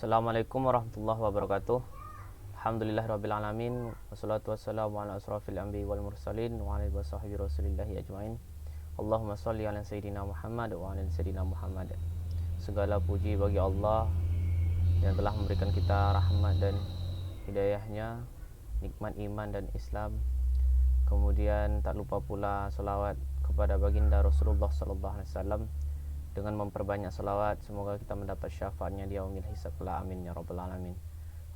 Assalamualaikum warahmatullahi wabarakatuh. Alhamdulillahirrabbilalamin. Wassalatu wassalamu ala asrafil anbiya wal mursalin wa ala alihi wasahbihi rasulillahi ajmain. Allahumma salli ala sayyidina Muhammad wa ala sayyidina Muhammad. Segala puji bagi Allah yang telah memberikan kita rahmat dan hidayahnya, nikmat iman dan Islam. Kemudian tak lupa pula salawat kepada baginda Rasulullah sallallahu alaihi wasallam. Dengan memperbanyak salawat, semoga kita mendapat syafaatnya di yaumil hisab kelak. Amin ya rabbal alamin.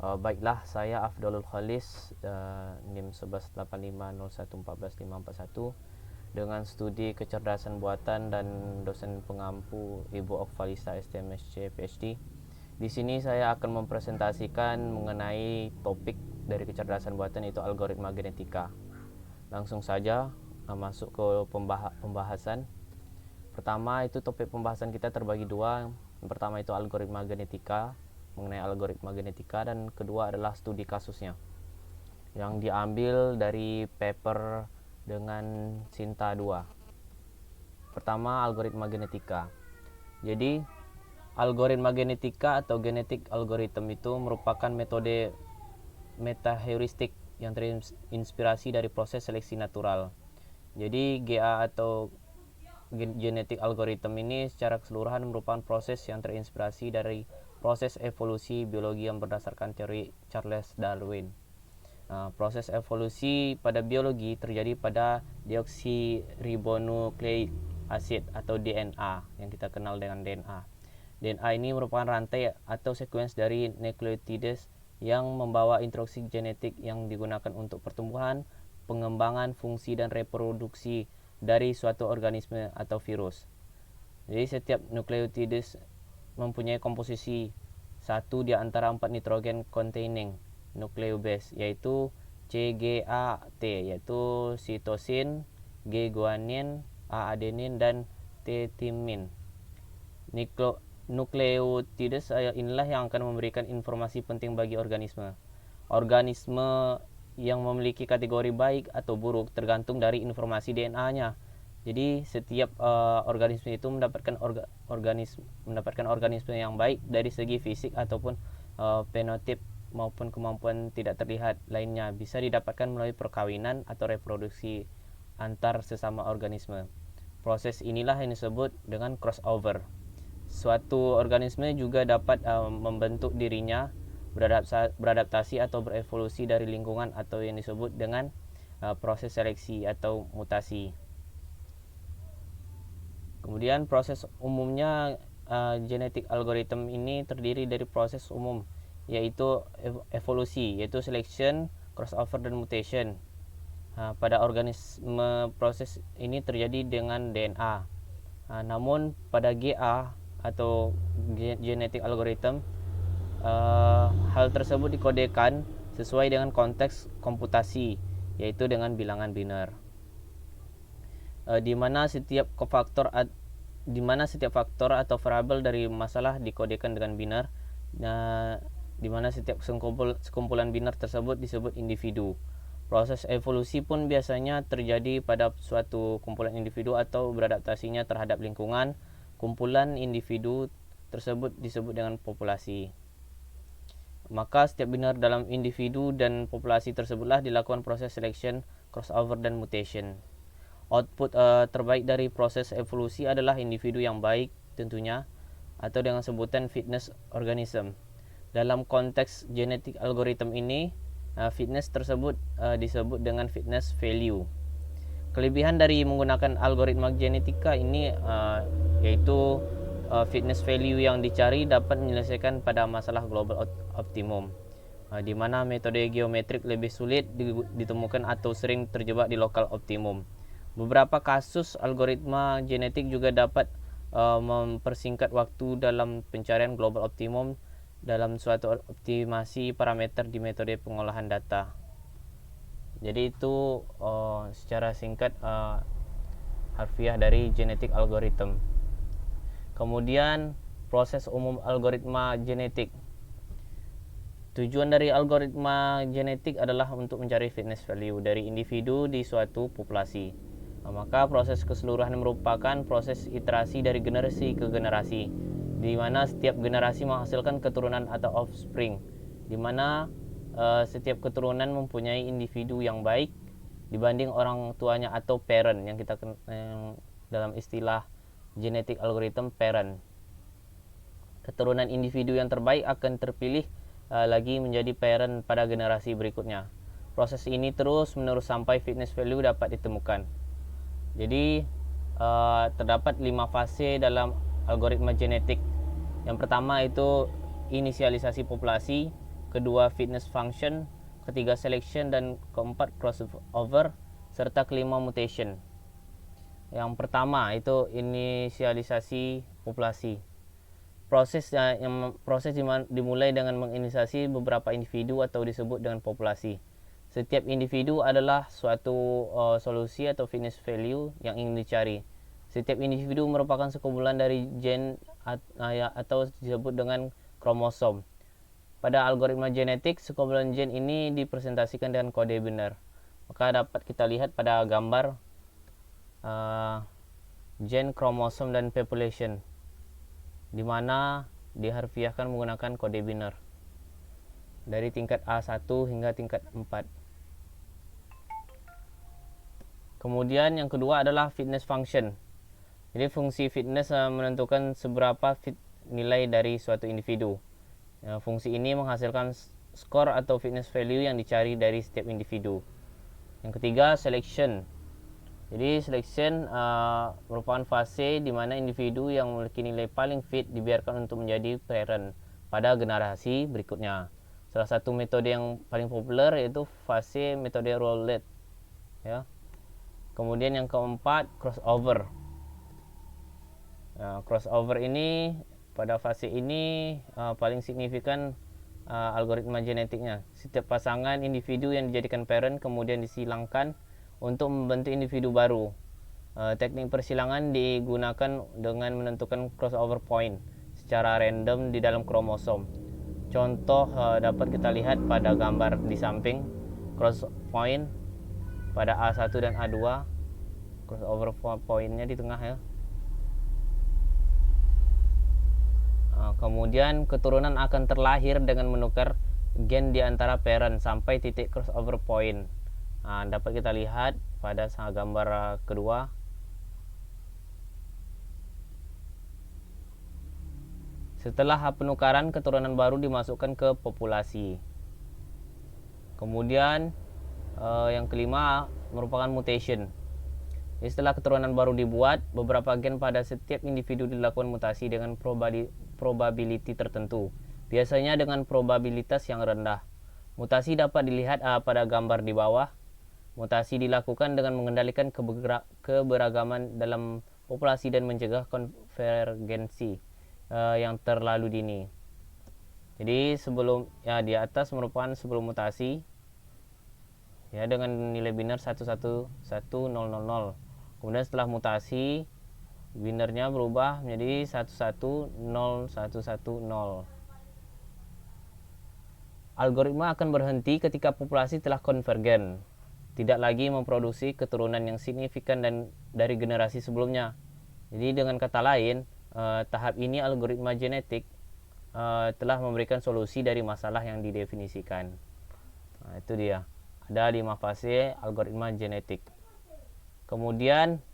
Baiklah, saya Afdalul Khalis, NIM 118501144541, dengan studi kecerdasan buatan dan dosen pengampu Ibu Okvalisa STMSC PhD. Di sini saya akan mempresentasikan mengenai topik dari kecerdasan buatan, yaitu algoritma genetika. Langsung saja masuk ke pembahasan. Pertama, itu topik pembahasan kita terbagi dua. Yang pertama itu algoritma genetika, mengenai algoritma genetika, dan kedua adalah studi kasusnya yang diambil dari paper dengan Sinta 2. Pertama, algoritma genetika. Jadi, algoritma genetika atau genetic algorithm itu merupakan metode metaheuristik yang terinspirasi dari proses seleksi natural. Jadi, GA atau genetic algorithm ini secara keseluruhan merupakan proses yang terinspirasi dari proses evolusi biologi yang berdasarkan teori Charles Darwin. Proses evolusi pada biologi terjadi pada deoksiribonukleik acid atau DNA yang kita kenal dengan DNA. DNA ini merupakan rantai atau sekuens dari nukleotides yang membawa instruksi genetik yang digunakan untuk pertumbuhan, pengembangan, fungsi, dan reproduksi dari suatu organisme atau virus. Jadi setiap nukleotides mempunyai komposisi satu di antara 4 nitrogen containing nucleobase, yaitu CGAT, yaitu sitosin, G guanin, A adenin, dan T timin. Nukleotides inilah yang akan memberikan informasi penting bagi organisme. Organisme yang memiliki kategori baik atau buruk tergantung dari informasi DNA-nya. Jadi setiap organisme itu mendapatkan organisme yang baik dari segi fisik ataupun fenotip maupun kemampuan tidak terlihat lainnya bisa didapatkan melalui perkawinan atau reproduksi antar sesama organisme. Proses inilah yang disebut dengan crossover. Suatu organisme juga dapat membentuk dirinya, beradaptasi atau berevolusi dari lingkungan atau yang disebut dengan proses seleksi atau mutasi. Kemudian proses umumnya genetic algorithm ini terdiri dari proses umum, yaitu evolusi, yaitu selection, crossover, dan mutation. Pada organisme proses ini terjadi dengan DNA. Namun pada GA atau genetic algorithm, hal tersebut dikodekan sesuai dengan konteks komputasi, yaitu dengan bilangan biner, di mana setiap faktor atau variabel dari masalah dikodekan dengan biner, di mana setiap sekumpulan biner tersebut disebut individu. Proses evolusi pun biasanya terjadi pada suatu kumpulan individu atau beradaptasinya terhadap lingkungan. Kumpulan individu tersebut disebut dengan populasi. Maka setiap biner dalam individu dan populasi tersebutlah dilakukan proses selection, crossover, dan mutation. Output terbaik dari proses evolusi adalah individu yang baik tentunya, atau dengan sebutan fitness organism. Dalam konteks genetic algorithm ini, fitness tersebut disebut dengan fitness value. Kelebihan dari menggunakan algoritma genetika ini yaitu fitness value yang dicari dapat menyelesaikan pada masalah global optimum, di mana metode geometrik lebih sulit ditemukan atau sering terjebak di lokal optimum. Beberapa kasus algoritma genetik juga dapat mempersingkat waktu dalam pencarian global optimum dalam suatu optimasi parameter di metode pengolahan data. Jadi itu secara singkat harfiah dari genetic algorithm. Kemudian proses umum algoritma genetik. Tujuan dari algoritma genetik adalah untuk mencari fitness value dari individu di suatu populasi. Maka proses keseluruhan merupakan proses iterasi dari generasi ke generasi, di mana setiap generasi menghasilkan keturunan atau offspring, di mana setiap keturunan mempunyai individu yang baik dibanding orang tuanya atau parent, yang kita dalam istilah genetic algorithm parent. Keturunan individu yang terbaik akan terpilih lagi menjadi parent pada generasi berikutnya. Proses ini terus menerus sampai fitness value dapat ditemukan. Jadi terdapat 5 fase dalam algoritma genetik. Yang pertama itu inisialisasi populasi, kedua fitness function, ketiga selection, dan keempat crossover, serta kelima mutation. Yang pertama itu inisialisasi populasi. Proses dimulai dengan menginisiasi beberapa individu atau disebut dengan populasi. Setiap individu adalah suatu solusi atau fitness value yang ingin dicari. Setiap individu merupakan sekumpulan dari gen atau disebut dengan kromosom. Pada algoritma genetik, sekumpulan gen ini dipresentasikan dengan kode biner. Maka dapat kita lihat pada gambar gen, kromosom, dan population, di mana diharfiahkan menggunakan kode biner dari tingkat A1 hingga tingkat 4. Kemudian yang kedua adalah fitness function. Jadi fungsi fitness menentukan seberapa fit nilai dari suatu individu. Fungsi ini menghasilkan skor atau fitness value yang dicari dari setiap individu. Yang ketiga, selection. Jadi selection merupakan fase di mana individu yang memiliki nilai paling fit dibiarkan untuk menjadi parent pada generasi berikutnya. Salah satu metode yang paling populer yaitu fase metode Rowlett, ya. Kemudian yang keempat, crossover. Crossover ini pada fase ini paling signifikan algoritma genetiknya. Setiap pasangan individu yang dijadikan parent kemudian disilangkan untuk membentuk individu baru. Teknik persilangan digunakan dengan menentukan crossover point secara random di dalam kromosom. Contoh dapat kita lihat pada gambar di samping. Cross point pada A1 dan A2, crossover pointnya di tengah, ya. Kemudian keturunan akan terlahir dengan menukar gen di antara parent sampai titik crossover point. Dapat kita lihat pada gambar kedua. Setelah penukaran, keturunan baru dimasukkan ke populasi. Kemudian yang kelima merupakan mutation. Jadi setelah keturunan baru dibuat, beberapa gen pada setiap individu dilakukan mutasi dengan probability tertentu, biasanya dengan probabilitas yang rendah. Mutasi dapat dilihat pada gambar di bawah. Mutasi dilakukan dengan mengendalikan keberagaman dalam populasi dan mencegah konvergensi yang terlalu dini. Jadi di atas merupakan sebelum mutasi, ya, dengan nilai biner 11100. Kemudian setelah mutasi, binernya berubah menjadi 110110. Algoritma akan berhenti ketika populasi telah konvergen, tidak lagi memproduksi keturunan yang signifikan dari generasi sebelumnya. Jadi dengan kata lain, tahap ini algoritma genetik telah memberikan solusi dari masalah yang didefinisikan. Itu dia. Ada 5 fase algoritma genetik. Kemudian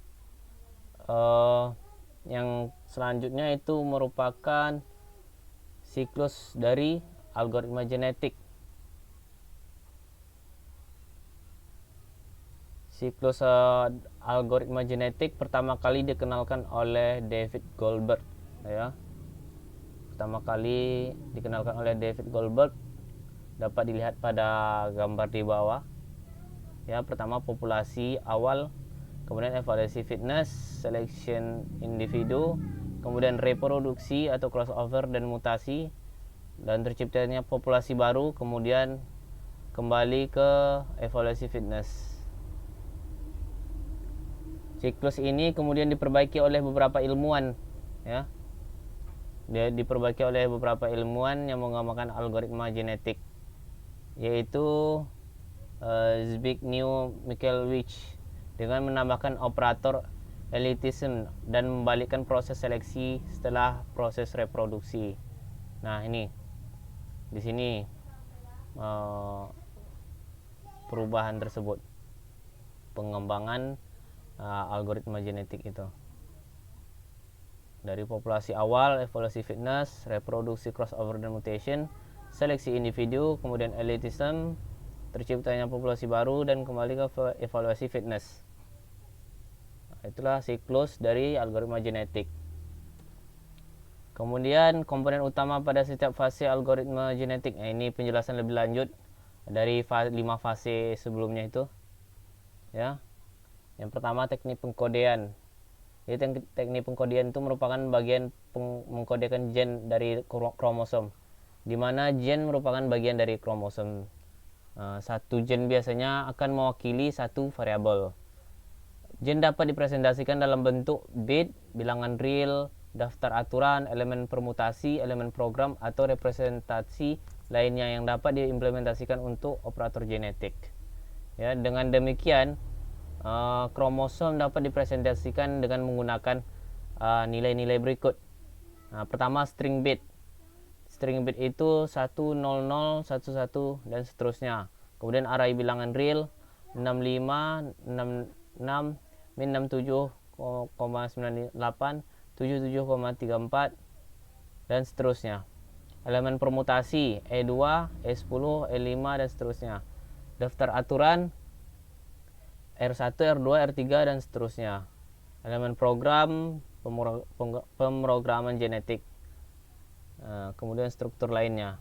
yang selanjutnya itu merupakan siklus dari algoritma genetik. Siklus algoritma genetik pertama kali dikenalkan oleh David Goldberg, ya. Dapat dilihat pada gambar di bawah. Ya, pertama populasi awal, kemudian evaluasi fitness, selection individu, kemudian reproduksi atau crossover dan mutasi, dan terciptanya populasi baru, kemudian kembali ke evaluasi fitness. Siklus ini kemudian diperbaiki oleh beberapa ilmuwan, ya. Diperbaiki oleh beberapa ilmuwan yang mengembangkan algoritma genetik, yaitu Zbigniew Michalowicz, dengan menambahkan operator elitism, dan membalikkan proses seleksi setelah proses reproduksi. Nah, ini di sini perubahan tersebut, pengembangan algoritma genetik itu. Dari populasi awal, evolusi fitness, reproduksi crossover dan mutation, seleksi individu, kemudian elitism, terciptanya populasi baru, dan kembali ke evaluasi fitness. Itulah siklus dari algoritma genetik. Kemudian komponen utama pada setiap fase algoritma genetik. Ini penjelasan lebih lanjut dari 5 fase sebelumnya itu. Ya. Yang pertama, teknik pengkodean. Jadi teknik pengkodean itu merupakan bagian mengkodekan gen dari kromosom, di mana gen merupakan bagian dari kromosom. Satu gen biasanya akan mewakili satu variabel. Gen dapat dipresentasikan dalam bentuk bit, bilangan real, daftar aturan, elemen permutasi, elemen program, atau representasi lainnya yang dapat diimplementasikan untuk operator genetik. Ya, dengan demikian kromosom dapat dipresentasikan dengan menggunakan nilai-nilai berikut. Pertama, string bit. String bit itu 100, 11, dan seterusnya. Kemudian array bilangan real 65, 66, min 67,98, 77,34, dan seterusnya. Elemen permutasi E2, E10, E5, dan seterusnya. Daftar aturan R1, R2, R3, dan seterusnya. Elemen program, pemrograman genetik, kemudian struktur lainnya.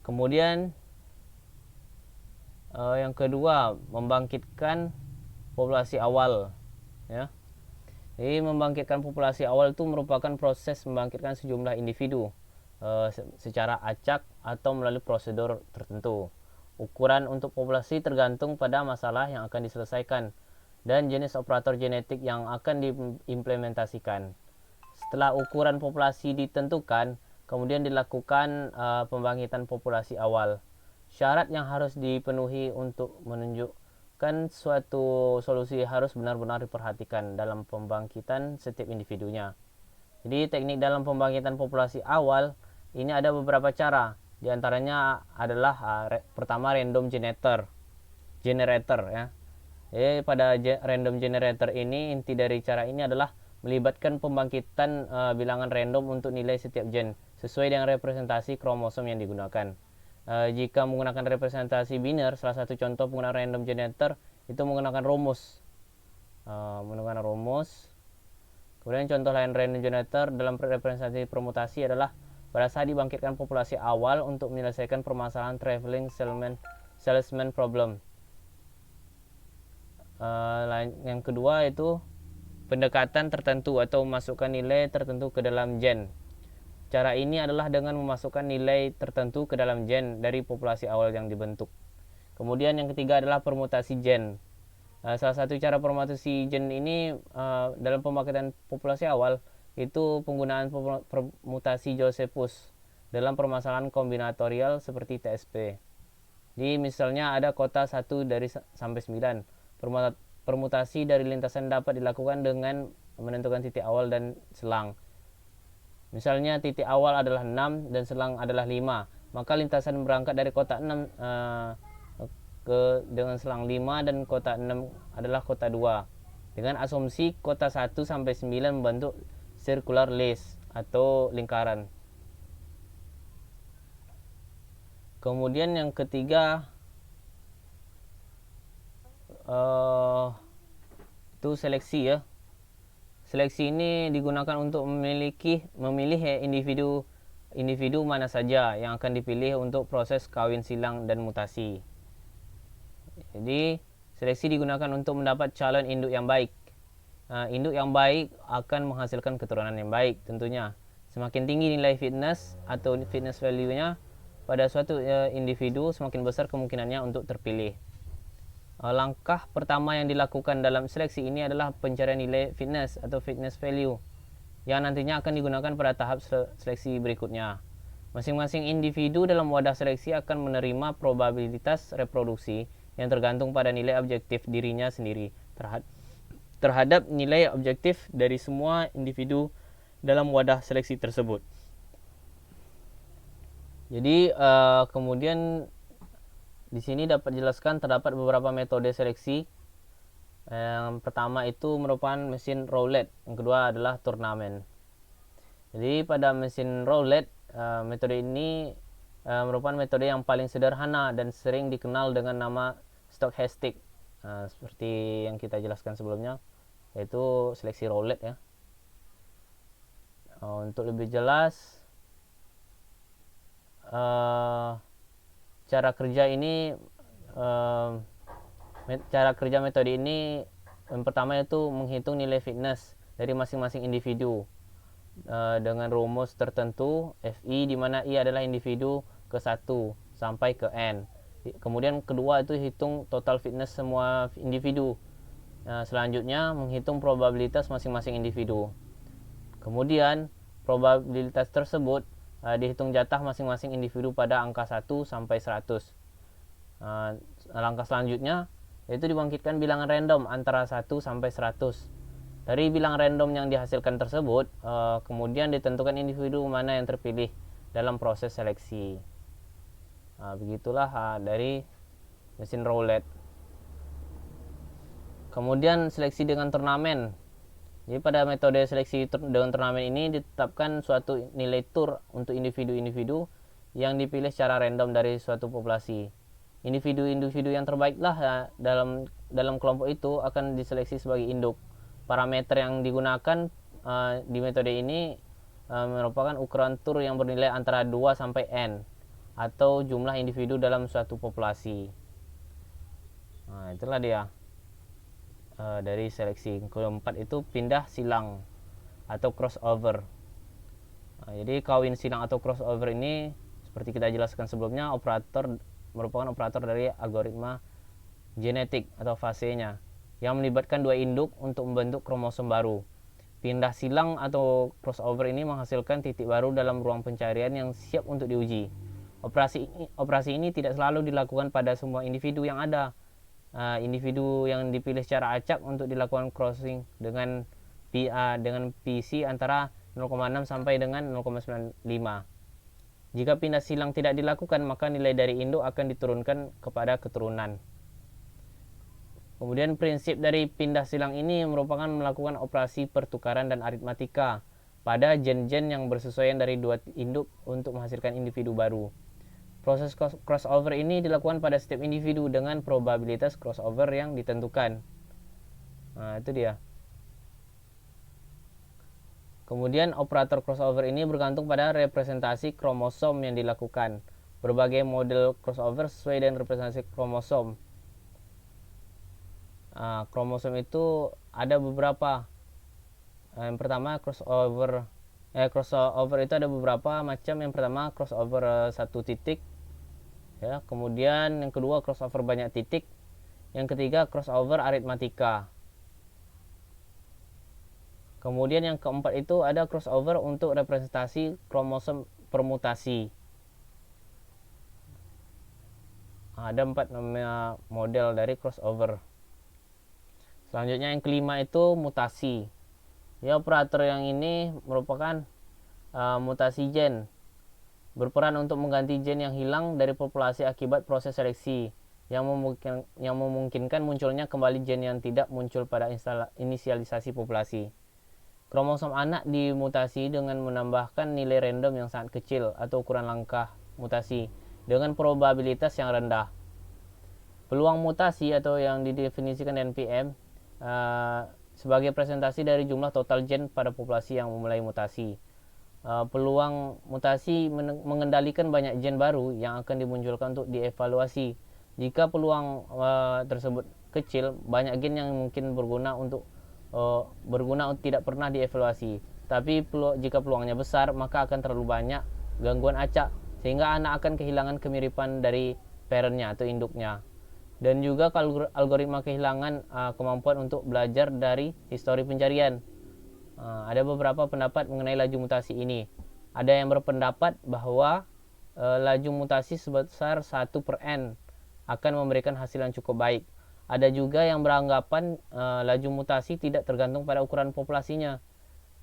Kemudian yang kedua, membangkitkan populasi awal. Ya. Jadi membangkitkan populasi awal itu merupakan proses membangkitkan sejumlah individu secara acak atau melalui prosedur tertentu. Ukuran untuk populasi tergantung pada masalah yang akan diselesaikan dan jenis operator genetik yang akan diimplementasikan. Setelah ukuran populasi ditentukan, kemudian dilakukan pembangkitan populasi awal. Syarat yang harus dipenuhi untuk menunjukkan suatu solusi harus benar-benar diperhatikan dalam pembangkitan setiap individunya. Jadi teknik dalam pembangkitan populasi awal ini ada beberapa cara. Di antaranya adalah pertama, random generator ya. Jadi pada random generator ini, inti dari cara ini adalah melibatkan pembangkitan bilangan random untuk nilai setiap gen sesuai dengan representasi kromosom yang digunakan. Jika menggunakan representasi biner, salah satu contoh penggunaan random generator itu menggunakan rumus. Kemudian contoh lain random generator dalam representasi permutasi adalah pada saat dibangkitkan populasi awal untuk menyelesaikan permasalahan traveling salesman problem. Yang kedua itu pendekatan tertentu atau memasukkan nilai tertentu ke dalam gen. Cara ini adalah dengan memasukkan nilai tertentu ke dalam gen dari populasi awal yang dibentuk. Kemudian yang ketiga adalah permutasi gen. Salah satu cara permutasi gen ini dalam pembangkitan populasi awal itu penggunaan permutasi Josephus dalam permasalahan kombinatorial seperti TSP. Jadi misalnya ada kota 1 dari sampai 9. Permutasi dari lintasan dapat dilakukan dengan menentukan titik awal dan selang. Misalnya titik awal adalah 6 dan selang adalah 5. Maka lintasan berangkat dari kota 6 dengan selang 5 dan kota 6 adalah kota 2. Dengan asumsi kota 1 sampai 9 membentuk circular list atau lingkaran. Kemudian yang ketiga itu seleksi ya. Seleksi ini digunakan untuk memilih individu mana saja yang akan dipilih untuk proses kawin silang dan mutasi. Jadi seleksi digunakan untuk mendapat calon induk yang baik. Induk yang baik akan menghasilkan keturunan yang baik tentunya. Semakin tinggi nilai fitness atau fitness value-nya pada suatu individu, semakin besar kemungkinannya untuk terpilih. Langkah pertama yang dilakukan dalam seleksi ini adalah pencarian nilai fitness atau fitness value yang nantinya akan digunakan pada tahap seleksi berikutnya. Masing-masing individu dalam wadah seleksi akan menerima probabilitas reproduksi yang tergantung pada nilai objektif dirinya sendiri terhadap nilai objektif dari semua individu dalam wadah seleksi tersebut. Jadi kemudian di sini dapat dijelaskan terdapat beberapa metode seleksi. Yang pertama itu merupakan mesin roulette, yang kedua adalah turnamen. Jadi pada mesin roulette, metode ini merupakan metode yang paling sederhana dan sering dikenal dengan nama stochastic, seperti yang kita jelaskan sebelumnya, yaitu seleksi roulette ya. Untuk lebih jelas, cara kerja metode ini yang pertama itu menghitung nilai fitness dari masing-masing individu dengan rumus tertentu FI, di mana I adalah individu ke 1 sampai ke N. Kemudian kedua itu hitung total fitness semua individu. Selanjutnya menghitung probabilitas masing-masing individu. Kemudian probabilitas tersebut dihitung jatah masing-masing individu pada angka 1 sampai 100. Langkah selanjutnya yaitu dibangkitkan bilangan random antara 1 sampai 100. Dari bilangan random yang dihasilkan tersebut, kemudian ditentukan individu mana yang terpilih dalam proses seleksi. Begitulah dari mesin roulette. Kemudian seleksi dengan turnamen. Jadi pada metode seleksi dengan turnamen ini ditetapkan suatu nilai tur untuk individu-individu yang dipilih secara random dari suatu populasi. Individu-individu yang terbaiklah dalam kelompok itu akan diseleksi sebagai induk. Parameter yang digunakan di metode ini merupakan ukuran tur yang bernilai antara 2 sampai N atau jumlah individu dalam suatu populasi. Itulah dia dari seleksi. Keempat itu pindah silang atau crossover. Jadi kawin silang atau crossover ini seperti kita jelaskan sebelumnya, merupakan operator dari algoritma genetik atau fasenya yang melibatkan dua induk untuk membentuk kromosom baru. Pindah silang atau crossover ini menghasilkan titik baru dalam ruang pencarian yang siap untuk diuji. Operasi ini tidak selalu dilakukan pada semua individu yang ada. Individu yang dipilih secara acak untuk dilakukan crossing dengan PC antara 0,6 sampai dengan 0,95. Jika pindah silang tidak dilakukan, maka nilai dari induk akan diturunkan kepada keturunan. Kemudian prinsip dari pindah silang ini merupakan melakukan operasi pertukaran dan aritmatika pada gen-gen yang bersesuaian dari dua induk untuk menghasilkan individu baru. Proses crossover ini dilakukan pada setiap individu dengan probabilitas crossover yang ditentukan. Itu dia. Kemudian operator crossover ini bergantung pada representasi kromosom yang dilakukan. Berbagai model crossover sesuai dengan representasi kromosom. Kromosom itu ada beberapa. Yang pertama crossover itu ada beberapa macam. Yang pertama crossover satu titik. Ya, kemudian yang kedua crossover banyak titik. Yang ketiga crossover aritmatika. Kemudian yang keempat itu ada crossover untuk representasi kromosom permutasi. Ada 4 model dari crossover. Selanjutnya yang kelima itu mutasi. Ya, operator yang ini merupakan mutasi gen. Berperan untuk mengganti gen yang hilang dari populasi akibat proses seleksi yang memungkinkan munculnya kembali gen yang tidak muncul pada inisialisasi populasi. Kromosom anak dimutasi dengan menambahkan nilai random yang sangat kecil atau ukuran langkah mutasi dengan probabilitas yang rendah. Peluang mutasi atau yang didefinisikan NPM sebagai presentasi dari jumlah total gen pada populasi yang memulai mutasi. Peluang mutasi mengendalikan banyak gen baru yang akan dimunculkan untuk dievaluasi. Jika peluang tersebut kecil, banyak gen yang mungkin berguna untuk tidak pernah dievaluasi. Tapi jika peluangnya besar, maka akan terlalu banyak gangguan acak sehingga anak akan kehilangan kemiripan dari parentnya atau induknya. Dan juga algoritma kehilangan kemampuan untuk belajar dari histori pencarian. Ada beberapa pendapat mengenai laju mutasi ini. Ada yang berpendapat bahwa laju mutasi sebesar 1/n akan memberikan hasil yang cukup baik. Ada juga yang beranggapan laju mutasi tidak tergantung pada ukuran populasinya.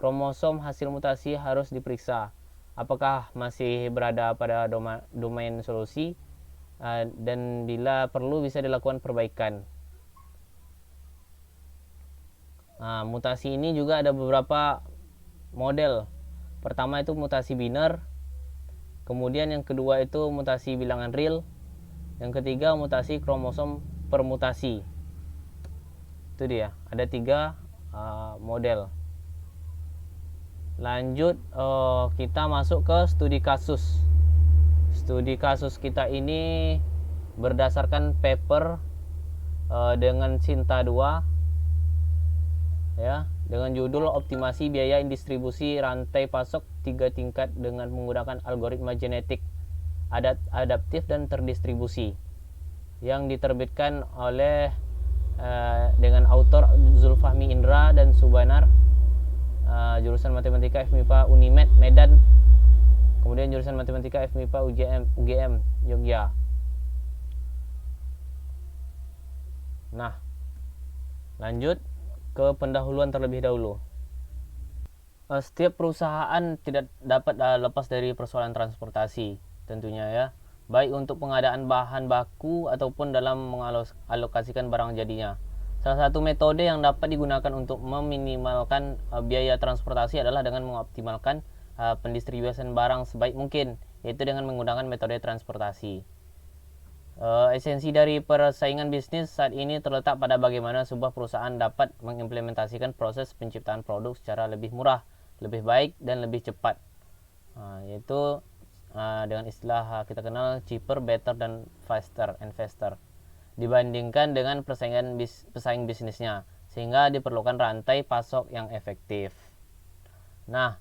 Kromosom hasil mutasi harus diperiksa apakah masih berada pada domain solusi, dan bila perlu bisa dilakukan perbaikan. Mutasi ini juga ada beberapa model. Pertama itu mutasi biner, kemudian yang kedua itu mutasi bilangan real, yang ketiga mutasi kromosom permutasi. Itu dia, ada 3 model. Lanjut, kita masuk ke studi kasus. Studi kasus kita ini berdasarkan paper dengan Sinta 2 ya, dengan judul optimasi biaya distribusi rantai pasok 3 tingkat dengan menggunakan algoritma genetik adaptif dan terdistribusi, yang diterbitkan oleh dengan autor Zulfahmi Indra dan Subanar, jurusan Matematika FMIPA Unimed Medan, kemudian jurusan Matematika FMIPA UGM Yogyakarta. Nah, lanjut ke pendahuluan terlebih dahulu. Setiap perusahaan tidak dapat lepas dari persoalan transportasi tentunya ya, baik untuk pengadaan bahan baku ataupun dalam mengalokasikan barang jadinya. Salah satu metode yang dapat digunakan untuk meminimalkan biaya transportasi adalah dengan mengoptimalkan pendistribusian barang sebaik mungkin, yaitu dengan menggunakan metode transportasi. Esensi dari persaingan bisnis saat ini terletak pada bagaimana sebuah perusahaan dapat mengimplementasikan proses penciptaan produk secara lebih murah, lebih baik, dan lebih cepat, yaitu dengan istilah kita kenal cheaper, better, dan faster and faster dibandingkan dengan pesaing bisnisnya, sehingga diperlukan rantai pasok yang efektif. Nah,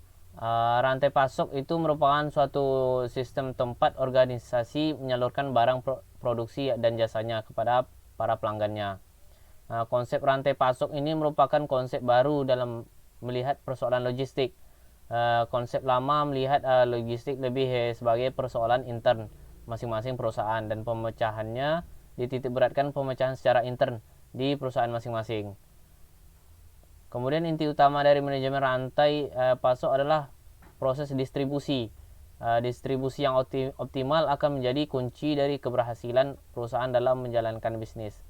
rantai pasok itu merupakan suatu sistem tempat organisasi menyalurkan barang produksi dan jasanya kepada para pelanggannya. Konsep rantai pasok ini merupakan konsep baru dalam melihat persoalan logistik. Konsep lama melihat logistik lebih sebagai persoalan intern masing-masing perusahaan, dan pemecahannya dititik beratkan pemecahan secara intern di perusahaan masing-masing. Kemudian inti utama dari manajemen rantai pasok adalah proses distribusi. Distribusi yang optimal akan menjadi kunci dari keberhasilan perusahaan dalam menjalankan bisnis.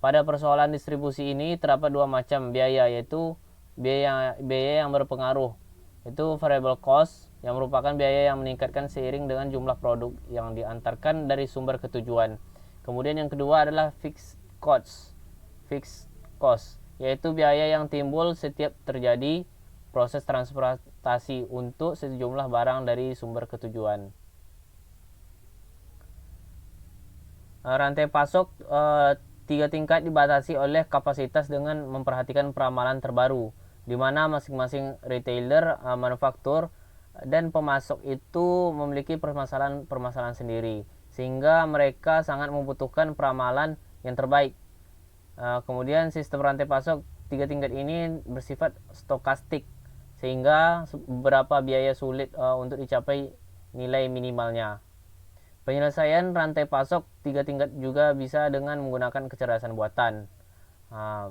Pada persoalan distribusi ini terdapat 2 macam biaya, yaitu biaya yang berpengaruh, itu variable cost, yang merupakan biaya yang meningkatkan seiring dengan jumlah produk yang diantarkan dari sumber ke tujuan. Kemudian yang kedua adalah fixed cost, yaitu biaya yang timbul setiap terjadi proses transportasi untuk sejumlah barang dari sumber ke tujuan. Rantai pasok 3 tingkat dibatasi oleh kapasitas dengan memperhatikan peramalan terbaru, di mana masing-masing retailer, manufaktur, dan pemasok itu memiliki permasalahan sendiri, sehingga mereka sangat membutuhkan peramalan yang terbaik. Kemudian sistem rantai pasok 3 tingkat ini bersifat stokastik, sehingga beberapa biaya sulit untuk dicapai nilai minimalnya. Penyelesaian rantai pasok 3 tingkat juga bisa dengan menggunakan kecerdasan buatan.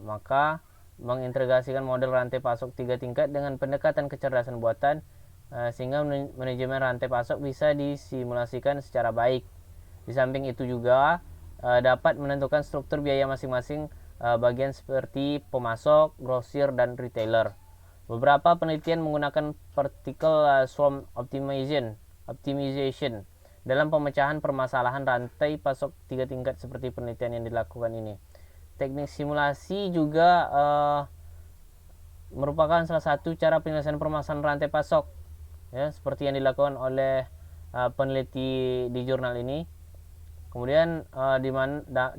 Maka mengintegrasikan model rantai pasok 3 tingkat dengan pendekatan kecerdasan buatan, sehingga manajemen rantai pasok bisa disimulasikan secara baik. Di samping itu juga dapat menentukan struktur biaya masing-masing bagian seperti pemasok, grosir, dan retailer. Beberapa penelitian menggunakan particle swarm optimization dalam pemecahan permasalahan rantai pasok 3 tingkat seperti penelitian yang dilakukan ini. Teknik simulasi juga merupakan salah satu cara penyelesaian permasalahan rantai pasok, ya, seperti yang dilakukan oleh peneliti di jurnal ini. Kemudian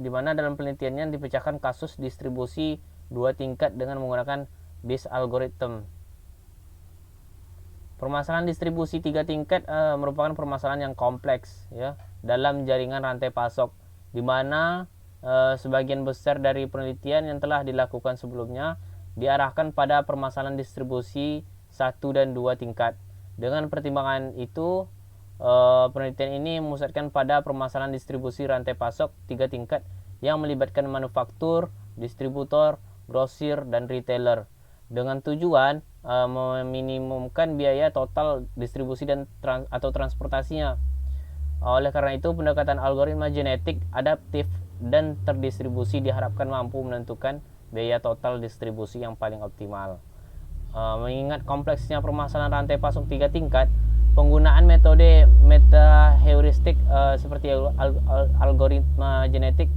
di mana dalam penelitiannya dipecahkan kasus distribusi 2 tingkat dengan menggunakan Bayes algorithm. Permasalahan distribusi 3 tingkat merupakan permasalahan yang kompleks, ya, dalam jaringan rantai pasok, di mana sebagian besar dari penelitian yang telah dilakukan sebelumnya diarahkan pada permasalahan distribusi 1 dan 2 tingkat. Dengan pertimbangan itu, penelitian ini memusatkan pada permasalahan distribusi rantai pasok 3 tingkat yang melibatkan manufaktur, distributor, grosir, dan retailer dengan tujuan meminimumkan biaya total distribusi dan atau transportasinya. Oleh karena itu, pendekatan algoritma genetik adaptif dan terdistribusi diharapkan mampu menentukan biaya total distribusi yang paling optimal. Mengingat kompleksnya permasalahan rantai pasok 3 tingkat, penggunaan metode meta-heuristik seperti algoritma genetik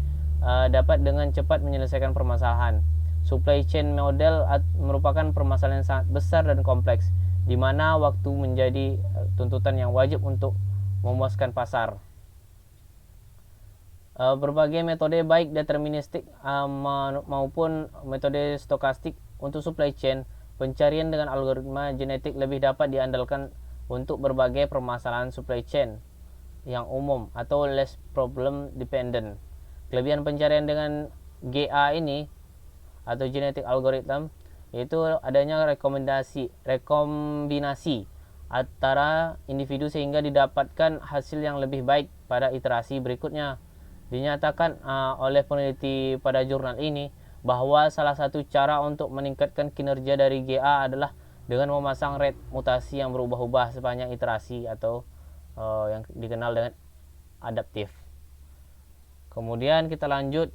dapat dengan cepat menyelesaikan permasalahan. Supply chain model merupakan permasalahan yang sangat besar dan kompleks, di mana waktu menjadi tuntutan yang wajib untuk memuaskan pasar. Berbagai metode baik deterministik maupun metode stokastik untuk supply chain pencarian dengan algoritma genetik lebih dapat diandalkan untuk berbagai permasalahan supply chain yang umum atau less problem dependent. Kelebihan pencarian dengan GA ini atau genetic algorithm yaitu adanya rekombinasi antara individu sehingga didapatkan hasil yang lebih baik pada iterasi berikutnya. Dinyatakan oleh peneliti pada jurnal ini bahwa salah satu cara untuk meningkatkan kinerja dari GA adalah dengan memasang rate mutasi yang berubah-ubah sepanjang iterasi atau yang dikenal dengan adaptif. Kemudian kita lanjut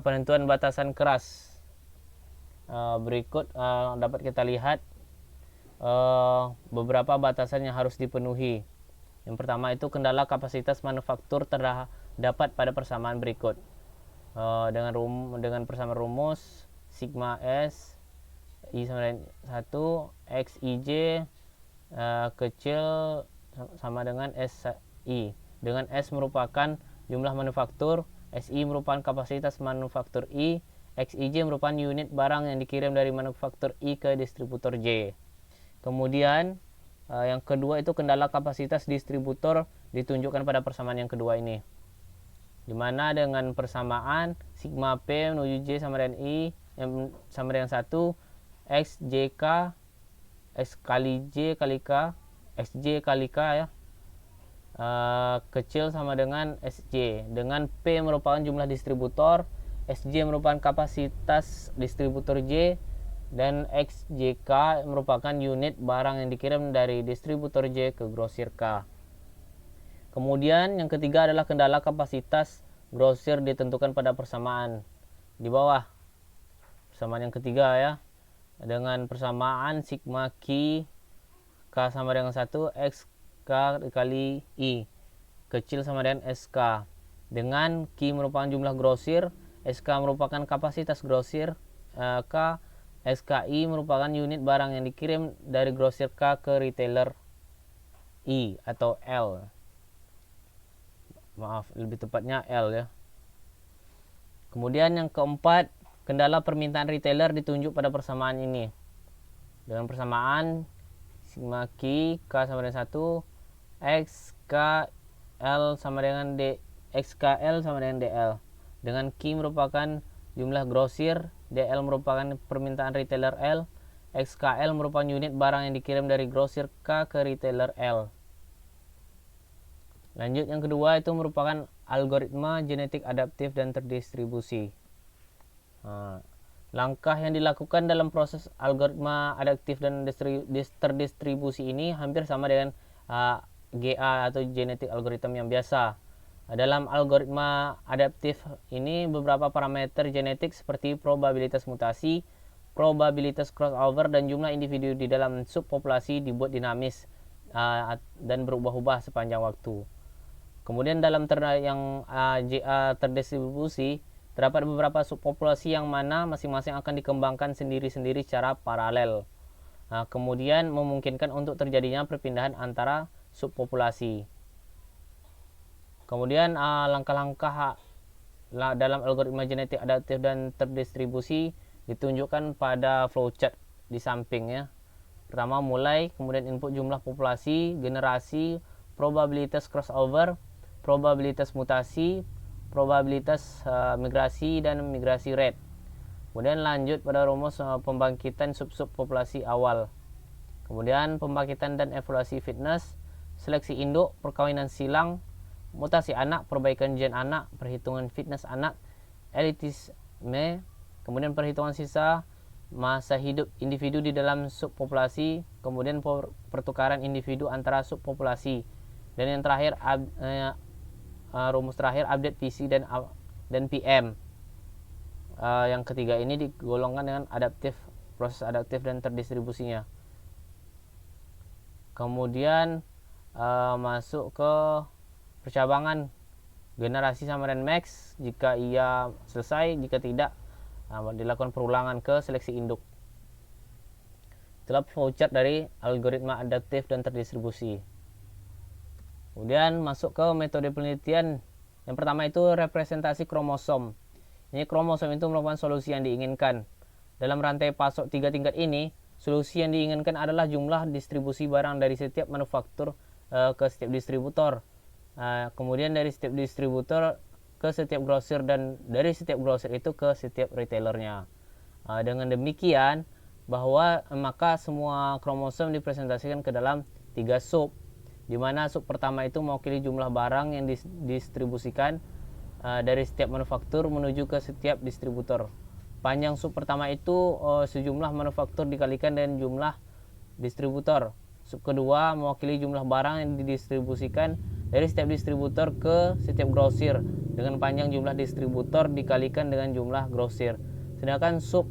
penentuan batasan keras. Berikut dapat kita lihat beberapa batasan yang harus dipenuhi. Yang pertama itu kendala kapasitas manufaktur terdapat pada persamaan berikut. Dengan persamaan rumus sigma S I sama dengan 1 X IJ kecil sama dengan SI, dengan S merupakan jumlah manufaktur, SI merupakan kapasitas manufaktur I, XIJ merupakan unit barang yang dikirim dari manufaktur I ke distributor J. Kemudian yang kedua itu kendala kapasitas distributor ditunjukkan pada persamaan yang kedua ini, dimana dengan persamaan sigma P menuju J sama dengan I yang sama dengan 1 X JK S kali J kali K XJ kali K ya kecil sama dengan SJ, dengan P merupakan jumlah distributor, SJ merupakan kapasitas distributor J, dan XJK merupakan unit barang yang dikirim dari distributor J ke grosir K. Kemudian yang ketiga adalah kendala kapasitas grosir ditentukan pada persamaan di bawah. Persamaan yang ketiga ya, dengan persamaan sigma Q K sama dengan 1 X K kali I kecil sama dengan SK, dengan Q merupakan jumlah grosir, SK merupakan kapasitas grosir K, SKI merupakan unit barang yang dikirim dari grosir K ke retailer I atau L. Maaf, lebih tepatnya L ya. Kemudian yang keempat, kendala permintaan retailer ditunjuk pada persamaan ini. Dengan persamaan sigma Q K sama dengan 1 X K L sama dengan D, XKL sama dengan DL, dengan Q merupakan jumlah grosir, DL merupakan permintaan retailer L, XKL merupakan unit barang yang dikirim dari grosir K ke retailer L. Lanjut yang kedua itu merupakan algoritma genetik adaptif dan terdistribusi. Langkah yang dilakukan dalam proses algoritma adaptif dan terdistribusi ini hampir sama dengan GA atau genetik algoritma yang biasa. Dalam algoritma adaptif ini beberapa parameter genetik seperti probabilitas mutasi, probabilitas crossover, dan jumlah individu di dalam subpopulasi dibuat dinamis dan berubah-ubah sepanjang waktu. Kemudian dalam yang GA terdistribusi terdapat beberapa subpopulasi yang mana masing-masing akan dikembangkan sendiri-sendiri secara paralel. Kemudian memungkinkan untuk terjadinya perpindahan antara subpopulasi. Kemudian langkah-langkah dalam algoritma genetik adaptif dan terdistribusi ditunjukkan pada flowchart di samping ya. Pertama mulai, kemudian input jumlah populasi, generasi, probabilitas crossover, probabilitas mutasi, probabilitas migrasi, dan migrasi rate. Kemudian lanjut pada rumus pembangkitan sub-sub populasi awal. Kemudian pembangkitan dan evaluasi fitness, seleksi induk, perkawinan silang, mutasi anak, perbaikan gen anak, perhitungan fitness anak, elitisme. Kemudian perhitungan sisa masa hidup individu di dalam subpopulasi, kemudian pertukaran individu antara subpopulasi, dan yang terakhir rumus terakhir update PC dan PM. Yang ketiga ini digolongkan dengan proses adaptif dan terdistribusinya. Kemudian masuk ke percabangan generasi sama dan max. Jika ia selesai, jika tidak, dilakukan perulangan ke seleksi induk. Itulah flowchart dari algoritma adaptif dan terdistribusi. Kemudian masuk ke metode penelitian. Yang pertama itu representasi kromosom. Ini kromosom itu merupakan solusi yang diinginkan. Dalam rantai pasok 3 tingkat ini, solusi yang diinginkan adalah jumlah distribusi barang dari setiap manufaktur ke setiap distributor. Kemudian dari setiap distributor ke setiap grosir, dan dari setiap grosir itu ke setiap retailernya. Dengan demikian, maka semua kromosom dipresentasikan ke dalam 3 sub, di mana sub pertama itu mewakili jumlah barang yang didistribusikan dari setiap manufaktur menuju ke setiap distributor. Panjang sub pertama itu sejumlah manufaktur dikalikan dengan jumlah distributor. Sub kedua mewakili jumlah barang yang didistribusikan dari setiap distributor ke setiap grosir dengan panjang jumlah distributor dikalikan dengan jumlah grosir. Sedangkan sub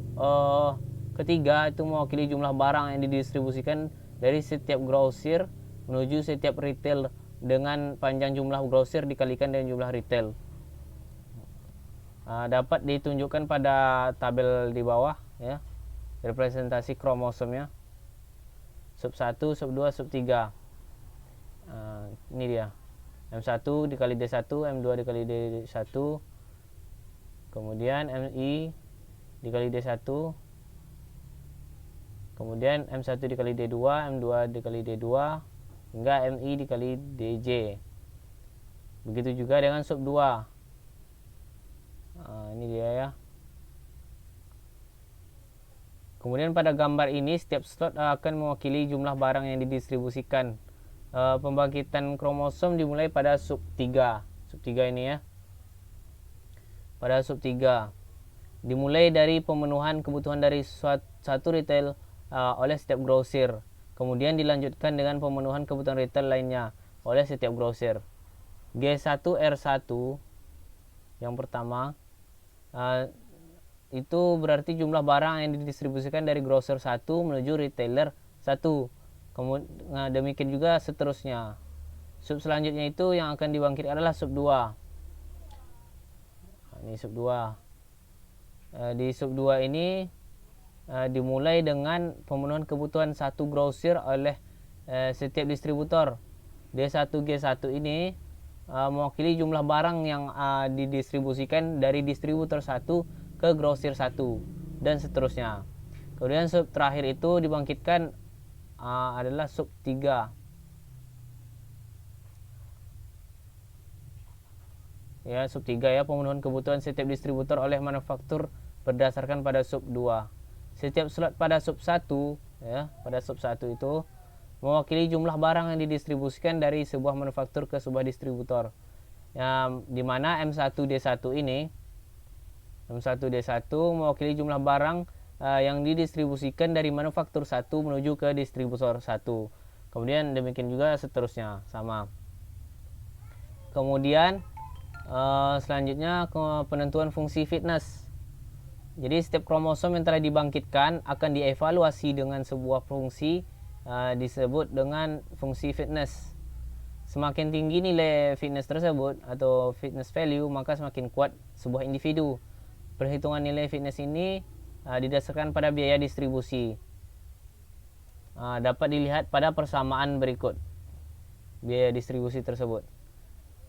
ketiga itu mewakili jumlah barang yang didistribusikan dari setiap grosir menuju setiap retail dengan panjang jumlah grosir dikalikan dengan jumlah retail. Dapat ditunjukkan pada tabel di bawah ya, representasi kromosomnya. Sub 1, sub 2, sub 3. Ini dia. M1 dikali D1, M2 dikali D1. Kemudian MI dikali D1. Kemudian M1 dikali D2, M2 dikali D2 hingga MI dikali DJ. Begitu juga dengan sub 2. Ini dia ya. Kemudian pada gambar ini setiap slot akan mewakili jumlah barang yang didistribusikan. Pembangkitan kromosom dimulai pada sub 3. Sub 3 ini ya. Pada sub 3 dimulai dari pemenuhan kebutuhan dari satu retail oleh setiap grosir. Kemudian dilanjutkan dengan pemenuhan kebutuhan retail lainnya oleh setiap grosir. G1R1 yang pertama itu berarti jumlah barang yang didistribusikan dari grosir 1 menuju retailer 1. Kemudian demikian juga seterusnya. Sub selanjutnya itu yang akan dibangkitkan adalah sub 2. Ini sub 2. Di sub 2 ini dimulai dengan pemenuhan kebutuhan satu grosir oleh setiap distributor. D1 G1 ini mewakili jumlah barang yang didistribusikan dari distributor 1 ke grosir 1 dan seterusnya. Kemudian sub terakhir itu dibangkitkan adalah sub 3. Ya, sub 3 ya, pemenuhan kebutuhan setiap distributor oleh manufaktur berdasarkan pada sub 2. Setiap slot pada sub 1 ya, pada sub 1 itu mewakili jumlah barang yang didistribusikan dari sebuah manufaktur ke sebuah distributor. Di mana M1D1 ini, M1D1 mewakili jumlah barang yang didistribusikan dari manufaktur 1 menuju ke distributor 1. Kemudian demikian juga seterusnya, sama. Kemudian selanjutnya ke penentuan fungsi fitness. Jadi setiap kromosom yang telah dibangkitkan akan dievaluasi dengan sebuah fungsi disebut dengan fungsi fitness. Semakin tinggi nilai fitness tersebut atau fitness value, maka semakin kuat sebuah individu. Perhitungan nilai fitness ini didasarkan pada biaya distribusi. Dapat dilihat pada persamaan berikut biaya distribusi tersebut.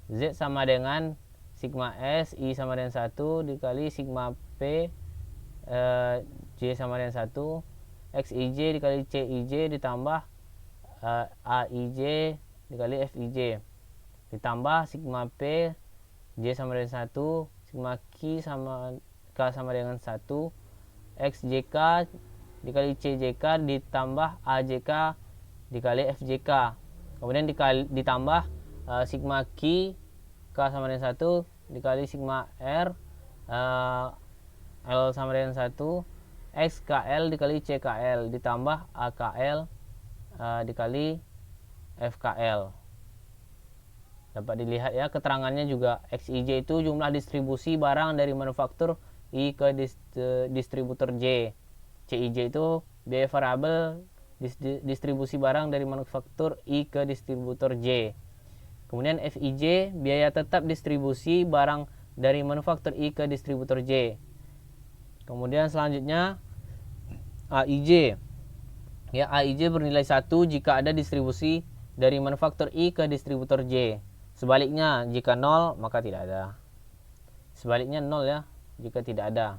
Z sama dengan sigma S, I sama dengan 1 dikali sigma P, J sama dengan 1, XIJ dikali CIJ ditambah AIJ dikali FIJ ditambah sigma P, J sama dengan 1, sigma K sama dengan 1, XJK dikali CJK ditambah AJK dikali FJK. Kemudian ditambah sigma K sama dengan 1 dikali sigma R L sama dengan 1, XKL dikali CKL ditambah AKL dikali FKL. Dapat dilihat ya keterangannya juga. XIJ itu jumlah distribusi barang dari manufaktur I ke distributor J. CIJ itu biaya variabel distribusi barang dari manufaktur I ke distributor J. Kemudian FIJ biaya tetap distribusi barang dari manufaktur I ke distributor J. Kemudian selanjutnya AIJ. Ya, AIJ bernilai 1 jika ada distribusi dari manufaktur I ke distributor J. Sebaliknya, jika 0 maka tidak ada. Sebaliknya 0 ya, jika tidak ada.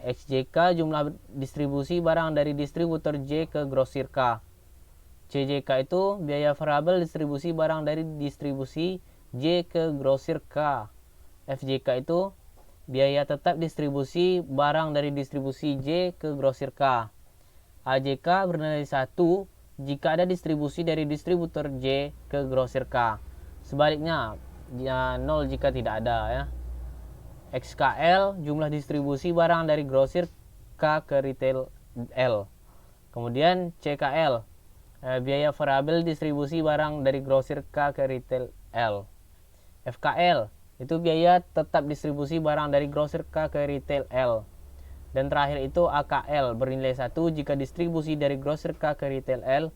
XJK jumlah distribusi barang dari distributor J ke grosir K. CJK itu biaya variabel distribusi barang dari distribusi J ke grosir K. FJK itu biaya tetap distribusi barang dari distribusi J ke grosir K. AJK bernilai 1 jika ada distribusi dari distributor J ke grosir K. Sebaliknya, 0 jika tidak ada ya. XKL jumlah distribusi barang dari grosir K ke retail L. Kemudian CKL biaya variabel distribusi barang dari grosir K ke retail L. FKL itu biaya tetap distribusi barang dari grosir K ke retail L. Dan terakhir itu AKL bernilai 1 jika distribusi dari grosir K ke retail L.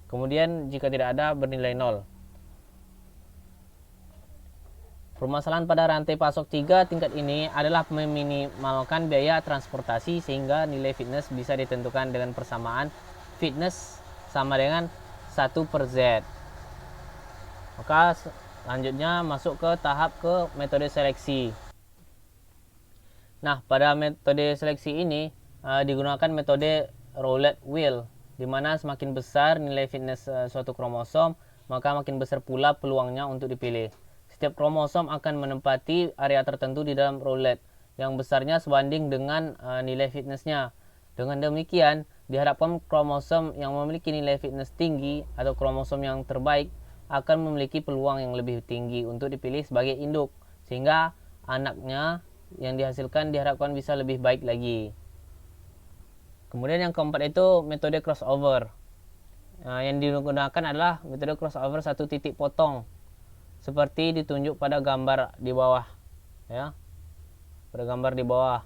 Kemudian jika tidak ada bernilai 0. Permasalahan pada rantai pasok 3 tingkat ini adalah meminimalkan biaya transportasi sehingga nilai fitness bisa ditentukan dengan persamaan fitness sama dengan 1/Z. Maka selanjutnya masuk ke tahap ke metode seleksi. Nah, pada metode seleksi ini digunakan metode roulette wheel, di mana semakin besar nilai fitness suatu kromosom, maka makin besar pula peluangnya untuk dipilih. Setiap kromosom akan menempati area tertentu di dalam roulette yang besarnya sebanding dengan nilai fitnessnya. Dengan demikian, diharapkan kromosom yang memiliki nilai fitness tinggi atau kromosom yang terbaik akan memiliki peluang yang lebih tinggi untuk dipilih sebagai induk, sehingga anaknya yang dihasilkan diharapkan bisa lebih baik lagi. Kemudian yang keempat itu metode crossover. Yang digunakan adalah metode crossover satu titik potong, seperti ditunjuk pada gambar di bawah ya. Pada gambar di bawah,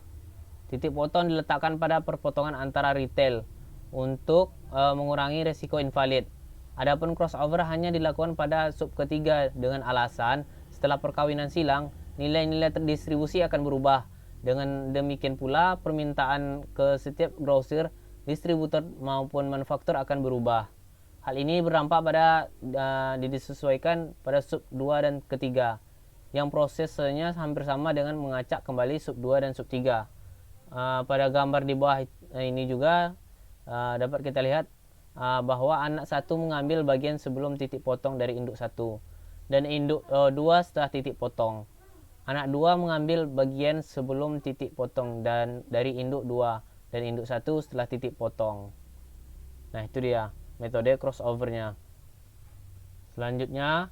titik potong diletakkan pada perpotongan antara retail untuk mengurangi resiko invalid. Adapun crossover hanya dilakukan pada sub ketiga dengan alasan setelah perkawinan silang nilai-nilai terdistribusi akan berubah. Dengan demikian pula permintaan ke setiap grosir, distributor maupun manufaktur akan berubah. Hal ini berdampak pada disesuaikan pada sub 2 dan ketiga, yang prosesnya hampir sama dengan mengacak kembali sub 2 dan sub 3. Pada gambar di bawah ini juga dapat kita lihat bahwa anak satu mengambil bagian sebelum titik potong dari induk 1 dan induk 2 setelah titik potong. Anak 2 mengambil bagian sebelum titik potong dan dari induk 2 dan induk 1 setelah titik potong. Nah, itu dia metode crossovernya. Selanjutnya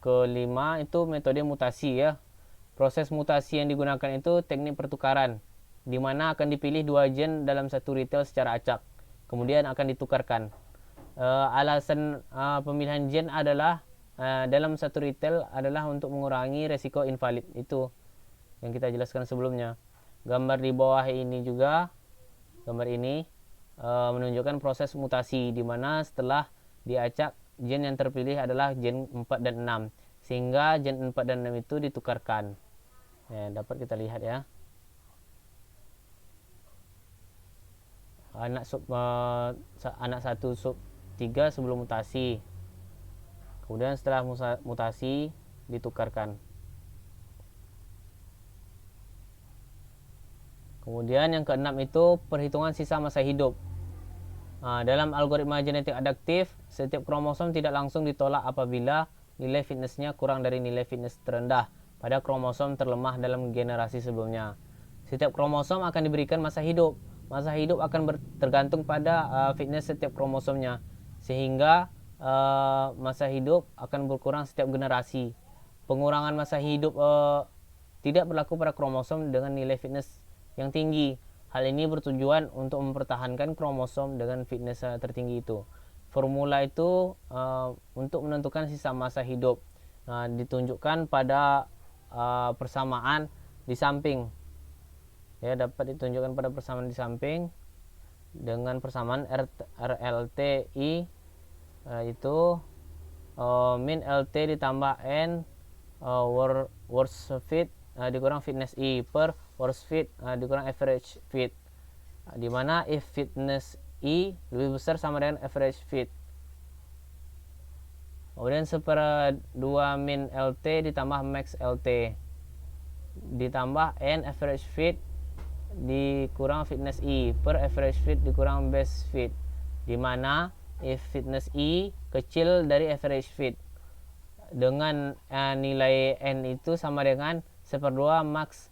kelima itu metode mutasi ya. Proses mutasi yang digunakan itu teknik pertukaran, di mana akan dipilih 2 gen dalam satu retail secara acak, kemudian akan ditukarkan. Alasan pemilihan gen adalah dalam satu retail adalah untuk mengurangi resiko invalid, itu yang kita jelaskan sebelumnya. Gambar di bawah ini juga, gambar ini menunjukkan proses mutasi, di mana setelah diacak gen yang terpilih adalah gen 4 dan 6, sehingga gen 4 dan 6 itu ditukarkan. Dapat kita lihat ya. Anak 1 sub 3 sebelum mutasi, kemudian setelah mutasi ditukarkan. Kemudian yang keenam itu perhitungan sisa masa hidup. Dalam algoritma genetik adaptif, setiap kromosom tidak langsung ditolak apabila nilai fitnessnya kurang dari nilai fitness terendah pada kromosom terlemah dalam generasi sebelumnya. Setiap kromosom akan diberikan masa hidup. Masa hidup akan tergantung pada fitness setiap kromosomnya, sehingga masa hidup akan berkurang setiap generasi. Pengurangan masa hidup tidak berlaku pada kromosom dengan nilai fitness yang tinggi. Hal ini bertujuan untuk mempertahankan kromosom dengan fitness tertinggi itu. Formula itu untuk menentukan sisa masa hidup ditunjukkan pada persamaan di samping. Ya, dapat ditunjukkan pada persamaan di samping dengan persamaan RLTI itu min LT ditambah N worst fit dikurang fitness I per worst fit dikurang average fit, di mana if fitness I lebih besar sama dengan average fit. Kemudian 1/2 min LT ditambah max LT ditambah N average fit dikurang fitness I per average fit dikurang best fit, di mana if fitness I kecil dari average fit dengan nilai N itu sama dengan 1/2 max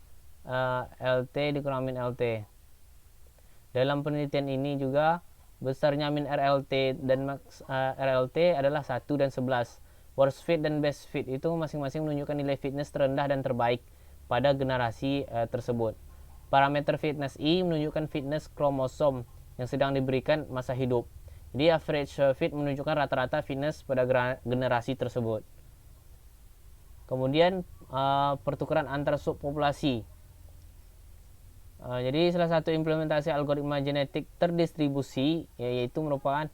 LT dikurang min LT. Dalam penelitian ini juga besarnya min RLT dan max RLT adalah 1 dan 11. Worst fit dan best fit itu masing-masing menunjukkan nilai fitness terendah dan terbaik pada generasi tersebut. Parameter fitness I menunjukkan fitness kromosom yang sedang diberikan masa hidup. Jadi average fit menunjukkan rata-rata fitness pada generasi tersebut. Kemudian pertukaran antar subpopulasi. Jadi salah satu implementasi algoritma genetik terdistribusi yaitu merupakan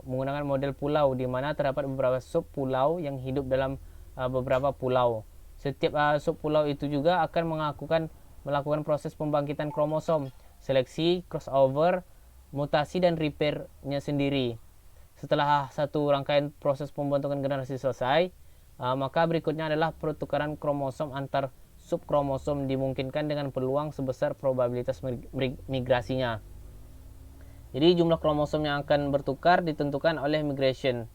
menggunakan model pulau, di mana terdapat beberapa sub pulau yang hidup dalam beberapa pulau. Setiap sub pulau itu juga akan melakukan proses pembangkitan kromosom, seleksi, crossover, mutasi dan repair-nya sendiri. Setelah satu rangkaian proses pembentukan generasi selesai, maka berikutnya adalah pertukaran kromosom antar subkromosom dimungkinkan dengan peluang sebesar probabilitas migrasinya. Jadi jumlah kromosom yang akan bertukar ditentukan oleh migration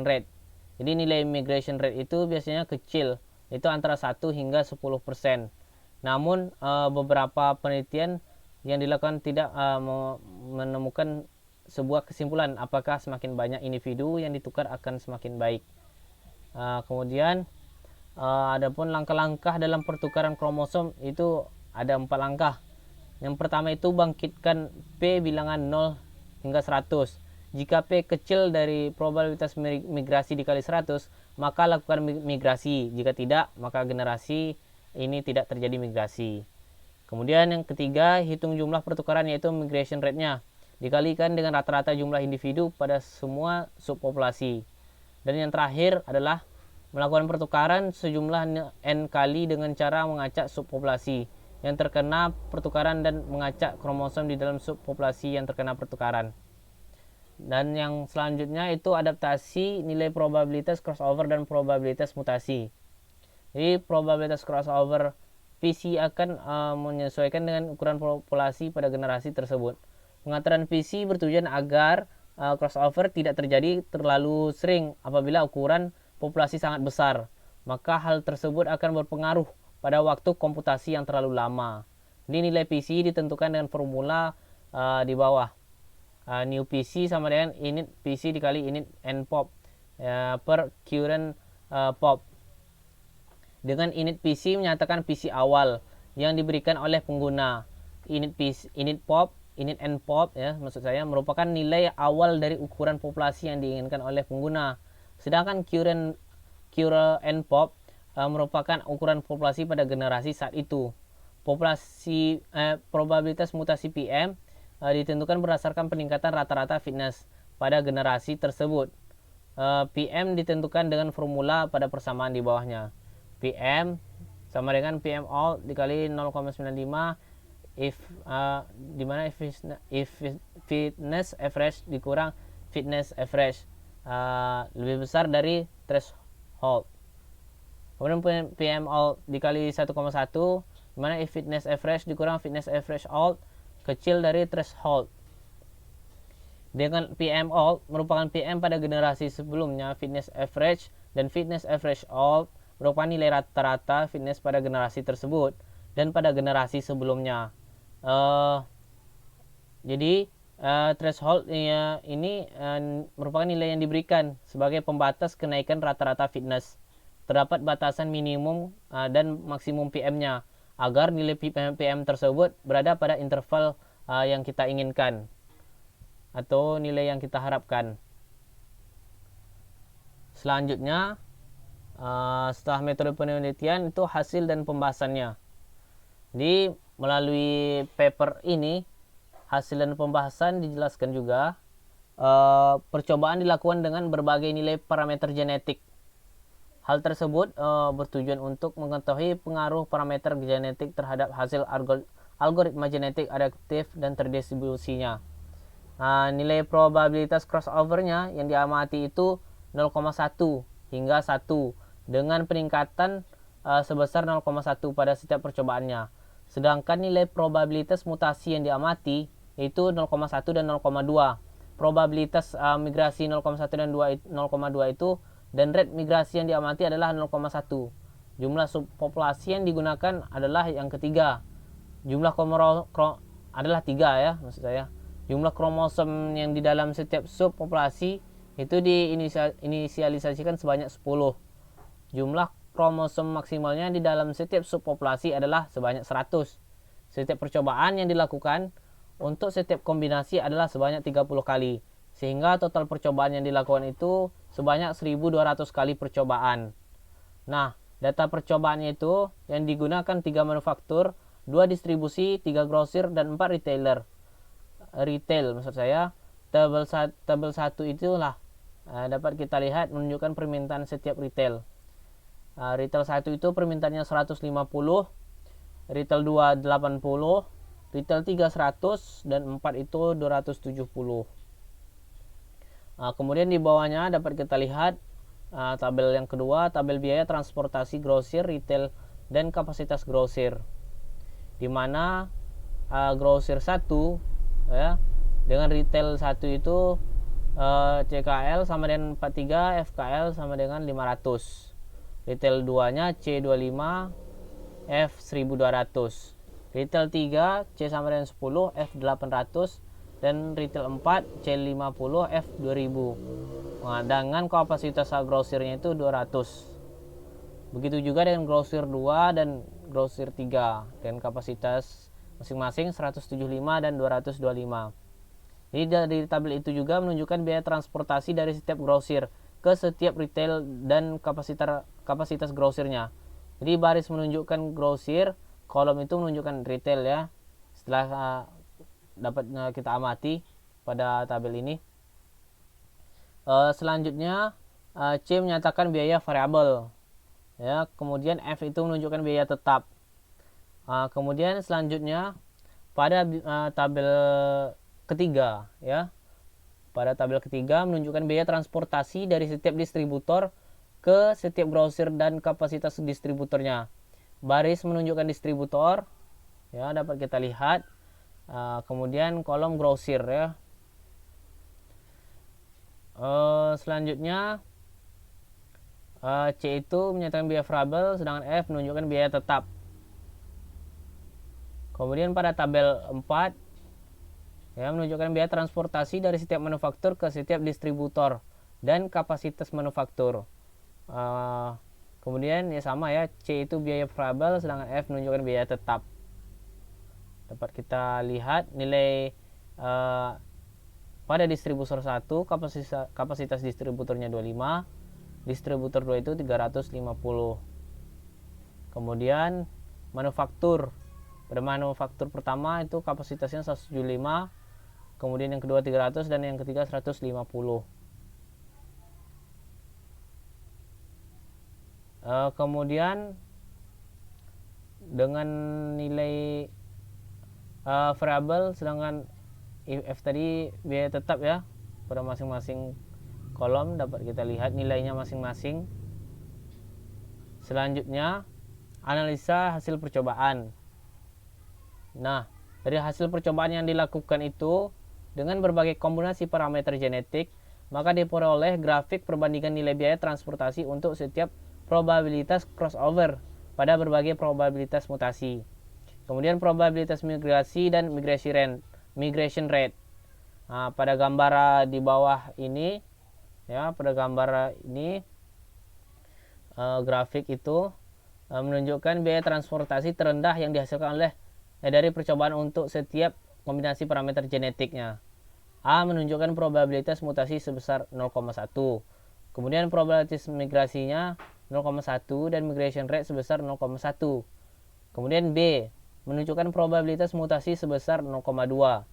rate. Jadi nilai migration rate itu biasanya kecil, itu antara 1 hingga 10%. Namun beberapa penelitian yang dilakukan tidak menemukan sebuah kesimpulan apakah semakin banyak individu yang ditukar akan semakin baik. Kemudian adapun langkah-langkah dalam pertukaran kromosom itu ada 4 langkah. Yang pertama itu bangkitkan P bilangan 0 hingga 100. Jika P kecil dari probabilitas migrasi dikali 100, maka lakukan migrasi. Jika tidak, maka generasi ini tidak terjadi migrasi. Kemudian yang ketiga, hitung jumlah pertukaran yaitu migration rate-nya dikalikan dengan rata-rata jumlah individu pada semua subpopulasi. Dan yang terakhir adalah melakukan pertukaran sejumlah N kali dengan cara mengacak subpopulasi yang terkena pertukaran dan mengacak kromosom di dalam subpopulasi yang terkena pertukaran. Dan yang selanjutnya itu adaptasi nilai probabilitas crossover dan probabilitas mutasi. Jadi probabilitas crossover PC akan menyesuaikan dengan ukuran populasi pada generasi tersebut. Pengaturan PC bertujuan agar crossover tidak terjadi terlalu sering apabila ukuran populasi sangat besar. Maka hal tersebut akan berpengaruh pada waktu komputasi yang terlalu lama. Ini nilai PC ditentukan dengan formula di bawah. New PC sama dengan init PC dikali init npop per current pop. Dengan init PC menyatakan PC awal yang diberikan oleh pengguna. Init PC, init pop, init npop ya maksud saya merupakan nilai awal dari ukuran populasi yang diinginkan oleh pengguna. Sedangkan current npop merupakan ukuran populasi pada generasi saat itu. Probabilitas mutasi PM ditentukan berdasarkan peningkatan rata-rata fitness pada generasi tersebut. PM ditentukan dengan formula pada persamaan di bawahnya. PM sama dengan PM all dikali 0,95 di mana if fitness average dikurang fitness average lebih besar dari threshold. Kemudian PM all dikali 1,1 di mana if fitness average dikurang fitness average all kecil dari threshold. Dengan PM all merupakan PM pada generasi sebelumnya, fitness average dan fitness average all merupakan nilai rata-rata fitness pada generasi tersebut dan pada generasi sebelumnya. Jadi threshold ini merupakan nilai yang diberikan sebagai pembatas kenaikan rata-rata fitness terdapat batasan minimum dan maksimum PM-nya agar nilai PM tersebut berada pada interval yang kita inginkan atau nilai yang kita harapkan. Selanjutnya, setelah metode penelitian itu hasil dan pembahasannya. Jadi melalui paper ini hasil dan pembahasan dijelaskan juga percobaan dilakukan dengan berbagai nilai parameter genetik. Hal tersebut bertujuan untuk mengetahui pengaruh parameter genetik terhadap hasil algoritma genetik adaptif dan terdistribusinya. Nilai probabilitas crossover-nya yang diamati itu 0,1 hingga 1 dengan peningkatan sebesar 0,1 pada setiap percobaannya. Sedangkan nilai probabilitas mutasi yang diamati itu 0,1 dan 0,2. Probabilitas migrasi 0,1 dan 0,2 itu dan rate migrasi yang diamati adalah 0,1. Jumlah subpopulasi yang digunakan adalah yang ketiga. Jumlah adalah 3 ya, maksud saya. Jumlah kromosom yang di dalam setiap subpopulasi itu diinisialisasikan sebanyak 10. Jumlah kromosom maksimalnya di dalam setiap subpopulasi adalah sebanyak 100. Setiap percobaan yang dilakukan untuk setiap kombinasi adalah sebanyak 30 kali. Sehingga total percobaan yang dilakukan itu sebanyak 1.200 kali percobaan. Nah, data percobaannya itu yang digunakan 3 manufaktur, 2 distribusi, 3 grosir, dan 4 retailer. Retail maksud saya. Tabel 1 itulah dapat kita lihat menunjukkan permintaan setiap retail. Retail 1 itu permintaannya 150, retail 2 80, retail 3 100, dan 4 itu 270. Kemudian di bawahnya dapat kita lihat tabel yang kedua, tabel biaya transportasi grosir, retail, dan kapasitas grosir. Di mana grosir 1 ya, dengan retail 1 itu CKL sama dengan 43, FKL sama dengan 500. Retail 2-nya C25, F 1200. Retail 3 C sama dengan 10, F 800, dan retail 4 C50, F 2000. Nah, dengan kapasitas grosirnya itu 200. Begitu juga dengan grosir 2 dan grosir 3 dengan kapasitas masing-masing 175 dan 225. Jadi dari tabel itu juga menunjukkan biaya transportasi dari setiap grosir ke setiap retail dan kapasitas grosirnya. Jadi baris menunjukkan grosir, kolom itu menunjukkan retail ya. Setelah dapat kita amati pada tabel ini. Selanjutnya C menyatakan biaya variabel. Ya, kemudian F itu menunjukkan biaya tetap. Kemudian selanjutnya pada tabel ketiga ya. Pada tabel ketiga menunjukkan biaya transportasi dari setiap distributor ke setiap grosir dan kapasitas distributornya. Baris menunjukkan distributor ya, dapat kita lihat. Kemudian kolom grosir ya. Selanjutnya C itu menyatakan biaya variabel, sedangkan F menunjukkan biaya tetap. Kemudian pada tabel 4 ya, menunjukkan biaya transportasi dari setiap manufaktur ke setiap distributor dan kapasitas manufaktur. Kemudian ya sama ya, C itu biaya variabel, sedangkan F menunjukkan biaya tetap. Dapat kita lihat nilai pada distributor 1 kapasitas distributornya 25, distributor 2 itu 350. Kemudian manufaktur, pada manufaktur pertama itu kapasitasnya 175, kemudian yang kedua 300, dan yang ketiga 150. Kemudian dengan nilai variabel, sedangkan F tadi biaya tetap ya, pada masing-masing kolom dapat kita lihat nilainya masing-masing. Selanjutnya analisa hasil percobaan. Nah, dari hasil percobaan yang dilakukan itu dengan berbagai kombinasi parameter genetik, maka diperoleh grafik perbandingan nilai biaya transportasi untuk setiap probabilitas crossover pada berbagai probabilitas mutasi. Kemudian probabilitas migrasi dan migration rate. Nah, pada gambar di bawah ini ya, pada gambar ini grafik itu menunjukkan biaya transportasi terendah yang dihasilkan oleh dari percobaan untuk setiap kombinasi parameter genetiknya. A menunjukkan probabilitas mutasi sebesar 0,1. Kemudian probabilitas migrasinya 0,1 dan migration rate sebesar 0,1. Kemudian B menunjukkan probabilitas mutasi sebesar 0,2.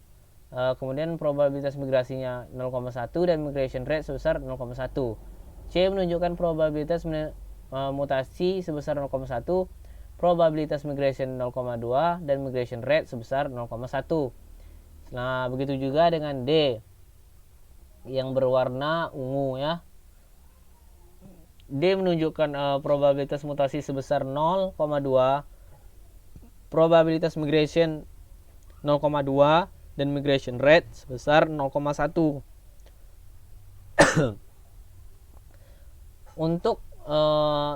Kemudian probabilitas migrasinya 0,1 dan migration rate sebesar 0,1. C menunjukkan probabilitas mutasi sebesar 0,1, probabilitas migration 0,2 dan migration rate sebesar 0,1. Nah, begitu juga dengan D yang berwarna ungu ya. D menunjukkan probabilitas mutasi sebesar 0,2, probabilitas migration 0,2 dan migration rate sebesar 0,1. Untuk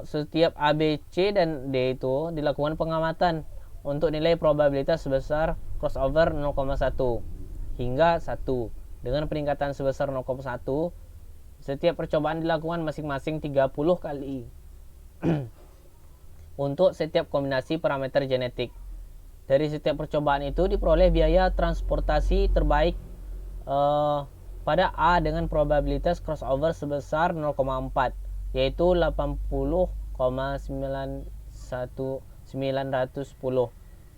setiap A, B, C dan D itu dilakukan pengamatan untuk nilai probabilitas sebesar crossover 0,1 hingga 1 dengan peningkatan sebesar 0,1. Setiap percobaan dilakukan masing-masing 30 kali untuk setiap kombinasi parameter genetik. Dari setiap percobaan itu diperoleh biaya transportasi terbaik pada A dengan probabilitas crossover sebesar 0,4, yaitu 80,910.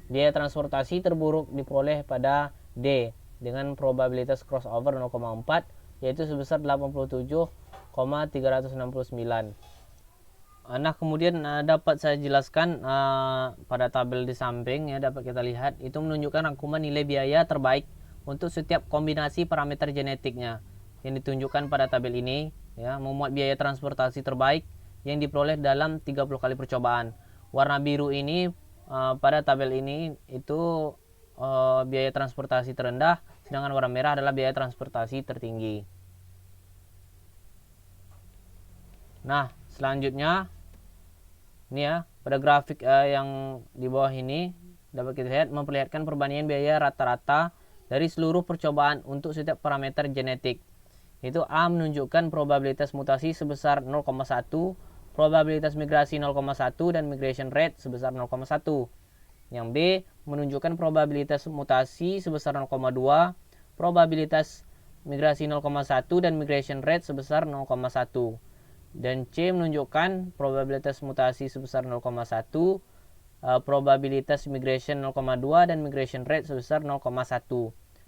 Biaya transportasi terburuk diperoleh pada D dengan probabilitas crossover 0,4, yaitu sebesar 87,369. Nah, kemudian dapat saya jelaskan pada tabel di samping ya, dapat kita lihat itu menunjukkan rangkuman nilai biaya terbaik untuk setiap kombinasi parameter genetiknya yang ditunjukkan pada tabel ini ya, memuat biaya transportasi terbaik yang diperoleh dalam 30 kali percobaan. Warna biru ini pada tabel ini itu biaya transportasi terendah, sedangkan warna merah adalah biaya transportasi tertinggi. Nah, selanjutnya ini ya, pada grafik yang di bawah ini dapat kita lihat memperlihatkan perbandingan biaya rata-rata dari seluruh percobaan untuk setiap parameter genetik. Itu A menunjukkan probabilitas mutasi sebesar 0,1, probabilitas migrasi 0,1 dan migration rate sebesar 0,1. Yang B menunjukkan probabilitas mutasi sebesar 0,2, probabilitas migrasi 0,1 dan migration rate sebesar 0,1. Dan C menunjukkan probabilitas mutasi sebesar 0,1, probabilitas migration 0,2 dan migration rate sebesar 0,1.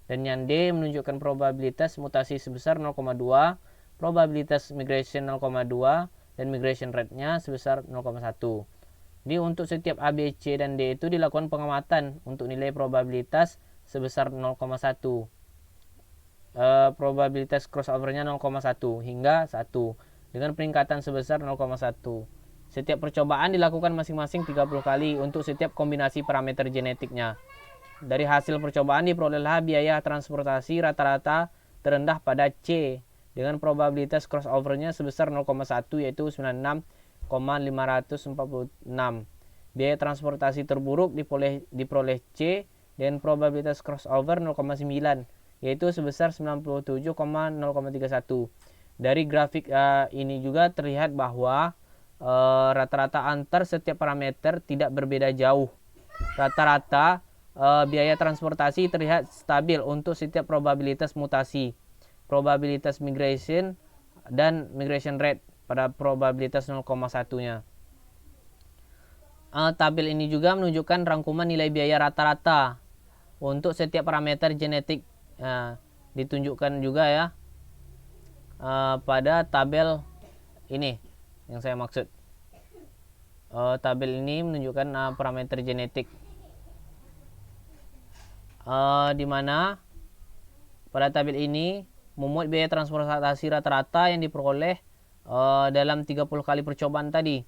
Dan yang D menunjukkan probabilitas mutasi sebesar 0,2, probabilitas migration 0,2 dan migration rate-nya sebesar 0,1. Jadi untuk setiap A, B, C dan D itu dilakukan pengamatan untuk nilai probabilitas sebesar 0,1. Probabilitas crossover-nya 0,1 hingga 1 dengan peningkatan sebesar 0,1. Setiap percobaan dilakukan masing-masing 30 kali untuk setiap kombinasi parameter genetiknya. Dari hasil percobaan diperolehlah biaya transportasi rata-rata terendah pada C dengan probabilitas crossover-nya sebesar 0,1, yaitu 96,546. Biaya transportasi terburuk diperoleh C dengan probabilitas crossover 0,9, yaitu sebesar 97,031. Dari grafik ini juga terlihat bahwa rata-rata antar setiap parameter tidak berbeda jauh. Rata-rata biaya transportasi terlihat stabil untuk setiap probabilitas mutasi, probabilitas migration dan migration rate pada probabilitas 0,1-nya. Tabel ini juga menunjukkan rangkuman nilai biaya rata-rata untuk setiap parameter genetik. Ditunjukkan juga ya pada tabel ini yang saya maksud. Tabel ini menunjukkan parameter genetik, di mana pada tabel ini memuat biaya transportasi rata-rata yang diperoleh dalam 30 kali percobaan tadi.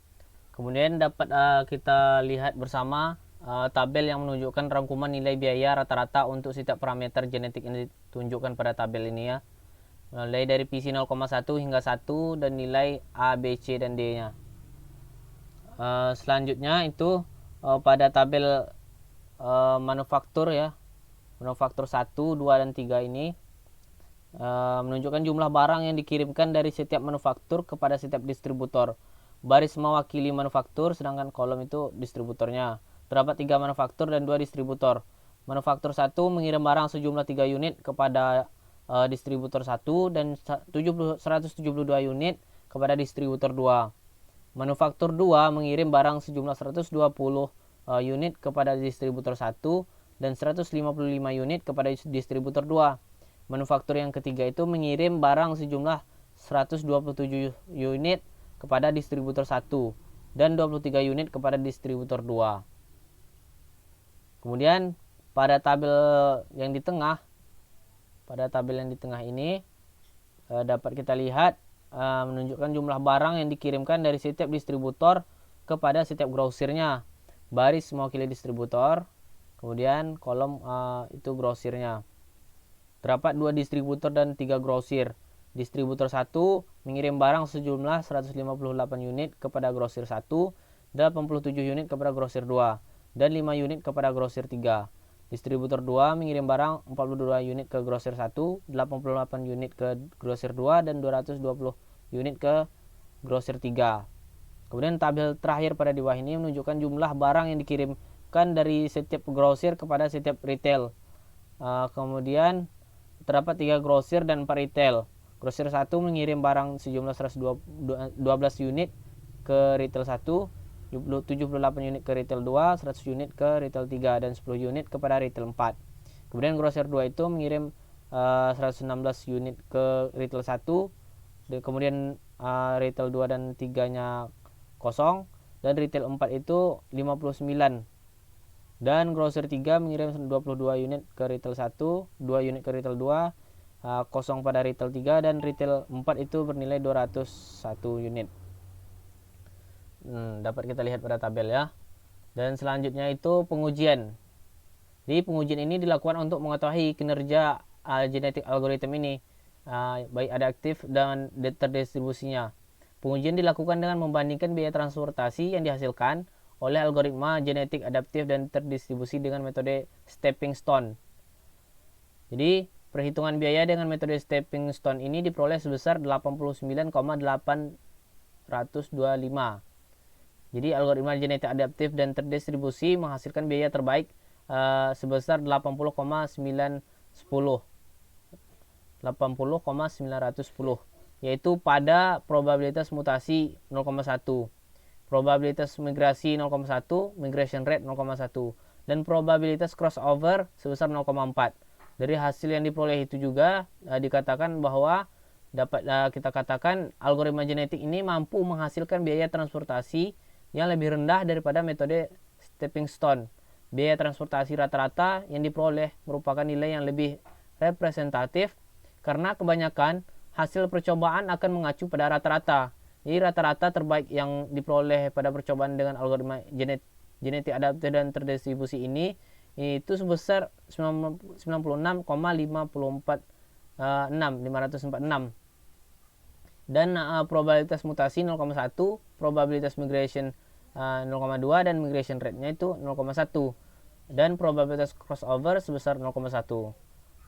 Kemudian dapat kita lihat bersama tabel yang menunjukkan rangkuman nilai biaya rata-rata untuk setiap parameter genetik yang ditunjukkan pada tabel ini ya. Mulai dari PC 0,1 hingga 1 dan nilai A, B, C dan D-nya. Selanjutnya itu pada tabel manufaktur ya. Manufaktur 1, 2 dan 3 ini menunjukkan jumlah barang yang dikirimkan dari setiap manufaktur kepada setiap distributor. baris mewakili manufaktur, sedangkan kolom itu distributornya. Terdapat 3 manufaktur dan 2 distributor. Manufaktur 1 mengirim barang sejumlah 3 unit kepada distributor 1 dan 172 unit kepada distributor 2. Manufaktur 2 mengirim barang sejumlah 120 unit kepada distributor 1 dan 155 unit kepada distributor 2. Manufaktur yang ketiga itu mengirim barang sejumlah 127 unit kepada distributor 1 dan 23 unit kepada distributor 2. Kemudian pada tabel yang di tengah, ini dapat kita lihat menunjukkan jumlah barang yang dikirimkan dari setiap distributor kepada setiap grosirnya. Baris mewakili distributor, kemudian kolom itu grosirnya. Terdapat 2 distributor dan 3 grosir. Distributor 1 mengirim barang sejumlah 158 unit kepada grosir 1, 87 unit kepada grosir 2, dan 5 unit kepada grosir 3. Distributor 2 mengirim barang 42 unit ke grosir 1, 88 unit ke grosir 2, dan 220 unit ke grosir 3. Kemudian tabel terakhir pada di bawah ini menunjukkan jumlah barang yang dikirimkan dari setiap grosir kepada setiap retail. Kemudian terdapat 3 grosir dan 4 retail. Grosir 1 mengirim barang sejumlah 112 unit ke retail 1, 78 unit ke retail 2, 100 unit ke retail 3, dan 10 unit kepada retail 4. Kemudian grosir 2 itu mengirim 116 unit ke retail 1, dan kemudian retail 2 dan 3-nya kosong, dan retail 4 itu 59. Dan grosir 3 mengirim 22 unit ke retail 1, 2 unit ke retail 2, kosong pada retail 3, dan retail 4 itu bernilai 201 unit. Dapat kita lihat pada tabel ya. Dan selanjutnya itu pengujian. Jadi pengujian ini dilakukan untuk mengetahui kinerja genetik algoritma ini, baik adaptif dan terdistribusinya. Pengujian dilakukan dengan membandingkan biaya transportasi yang dihasilkan oleh algoritma genetik adaptif dan terdistribusi dengan metode stepping stone. Jadi perhitungan biaya dengan metode stepping stone ini diperoleh sebesar 89,825. Jadi algoritma genetik adaptif dan terdistribusi menghasilkan biaya terbaik sebesar 80,910, yaitu pada probabilitas mutasi 0,1, probabilitas migrasi 0,1, migration rate 0,1, dan probabilitas crossover sebesar 0,4. Dari hasil yang diperoleh itu juga dikatakan bahwa dapat kita katakan algoritma genetik ini mampu menghasilkan biaya transportasi yang lebih rendah daripada metode stepping stone. Biaya transportasi rata-rata yang diperoleh merupakan nilai yang lebih representatif karena kebanyakan hasil percobaan akan mengacu pada rata-rata. Jadi rata-rata terbaik yang diperoleh pada percobaan dengan algoritma genetik adaptif dan terdistribusi ini itu sebesar 96,546, dan probabilitas mutasi 0,1, probabilitas migration 0,2, dan migration rate-nya itu 0,1, dan probabilitas crossover sebesar 0,1.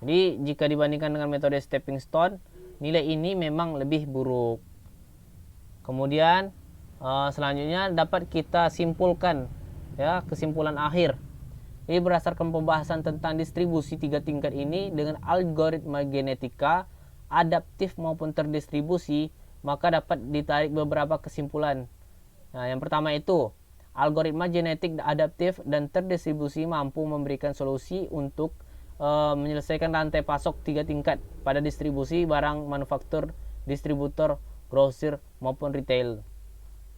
Jadi jika dibandingkan dengan metode stepping stone, nilai ini memang lebih buruk. Kemudian selanjutnya dapat kita simpulkan ya, kesimpulan akhir. Jadi berdasarkan pembahasan tentang distribusi 3 tingkat ini dengan algoritma genetika adaptif maupun terdistribusi, maka dapat ditarik beberapa kesimpulan. Nah, yang pertama itu algoritma genetik adaptif dan terdistribusi mampu memberikan solusi untuk menyelesaikan rantai pasok 3 tingkat pada distribusi barang manufaktur, distributor, grosir maupun retail.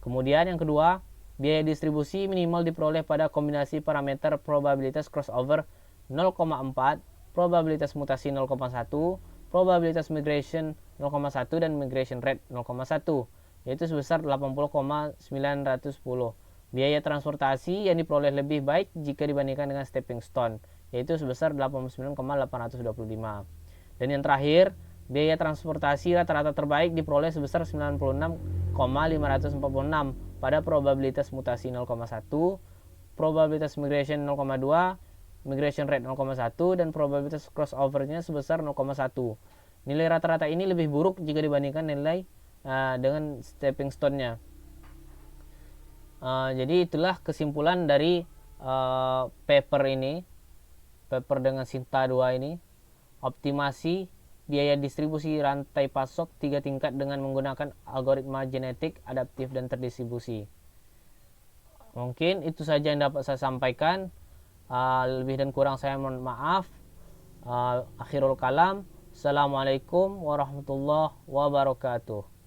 Kemudian yang kedua, biaya distribusi minimal diperoleh pada kombinasi parameter probabilitas crossover 0,4, probabilitas mutasi 0,1, probabilitas migration 0,1, dan migration rate 0,1, yaitu sebesar 80,910. Biaya transportasi yang diperoleh lebih baik jika dibandingkan dengan stepping stone, yaitu sebesar 89,825. Dan yang terakhir, biaya transportasi rata-rata terbaik diperoleh sebesar 96,546 pada probabilitas mutasi 0,1, probabilitas migration 0,2, migration rate 0,1, dan probabilitas crossover-nya sebesar 0,1. Nilai rata-rata ini lebih buruk jika dibandingkan nilai dengan stepping stone-nya. Jadi itulah kesimpulan dari paper ini, paper dengan Sinta 2 ini. Optimasi biaya distribusi rantai pasok 3 tingkat dengan menggunakan algoritma genetik, adaptif, dan terdistribusi. Mungkin itu saja yang dapat saya sampaikan. Lebih dan kurang saya mohon maaf. Akhirul kalam. Assalamualaikum warahmatullahi wabarakatuh.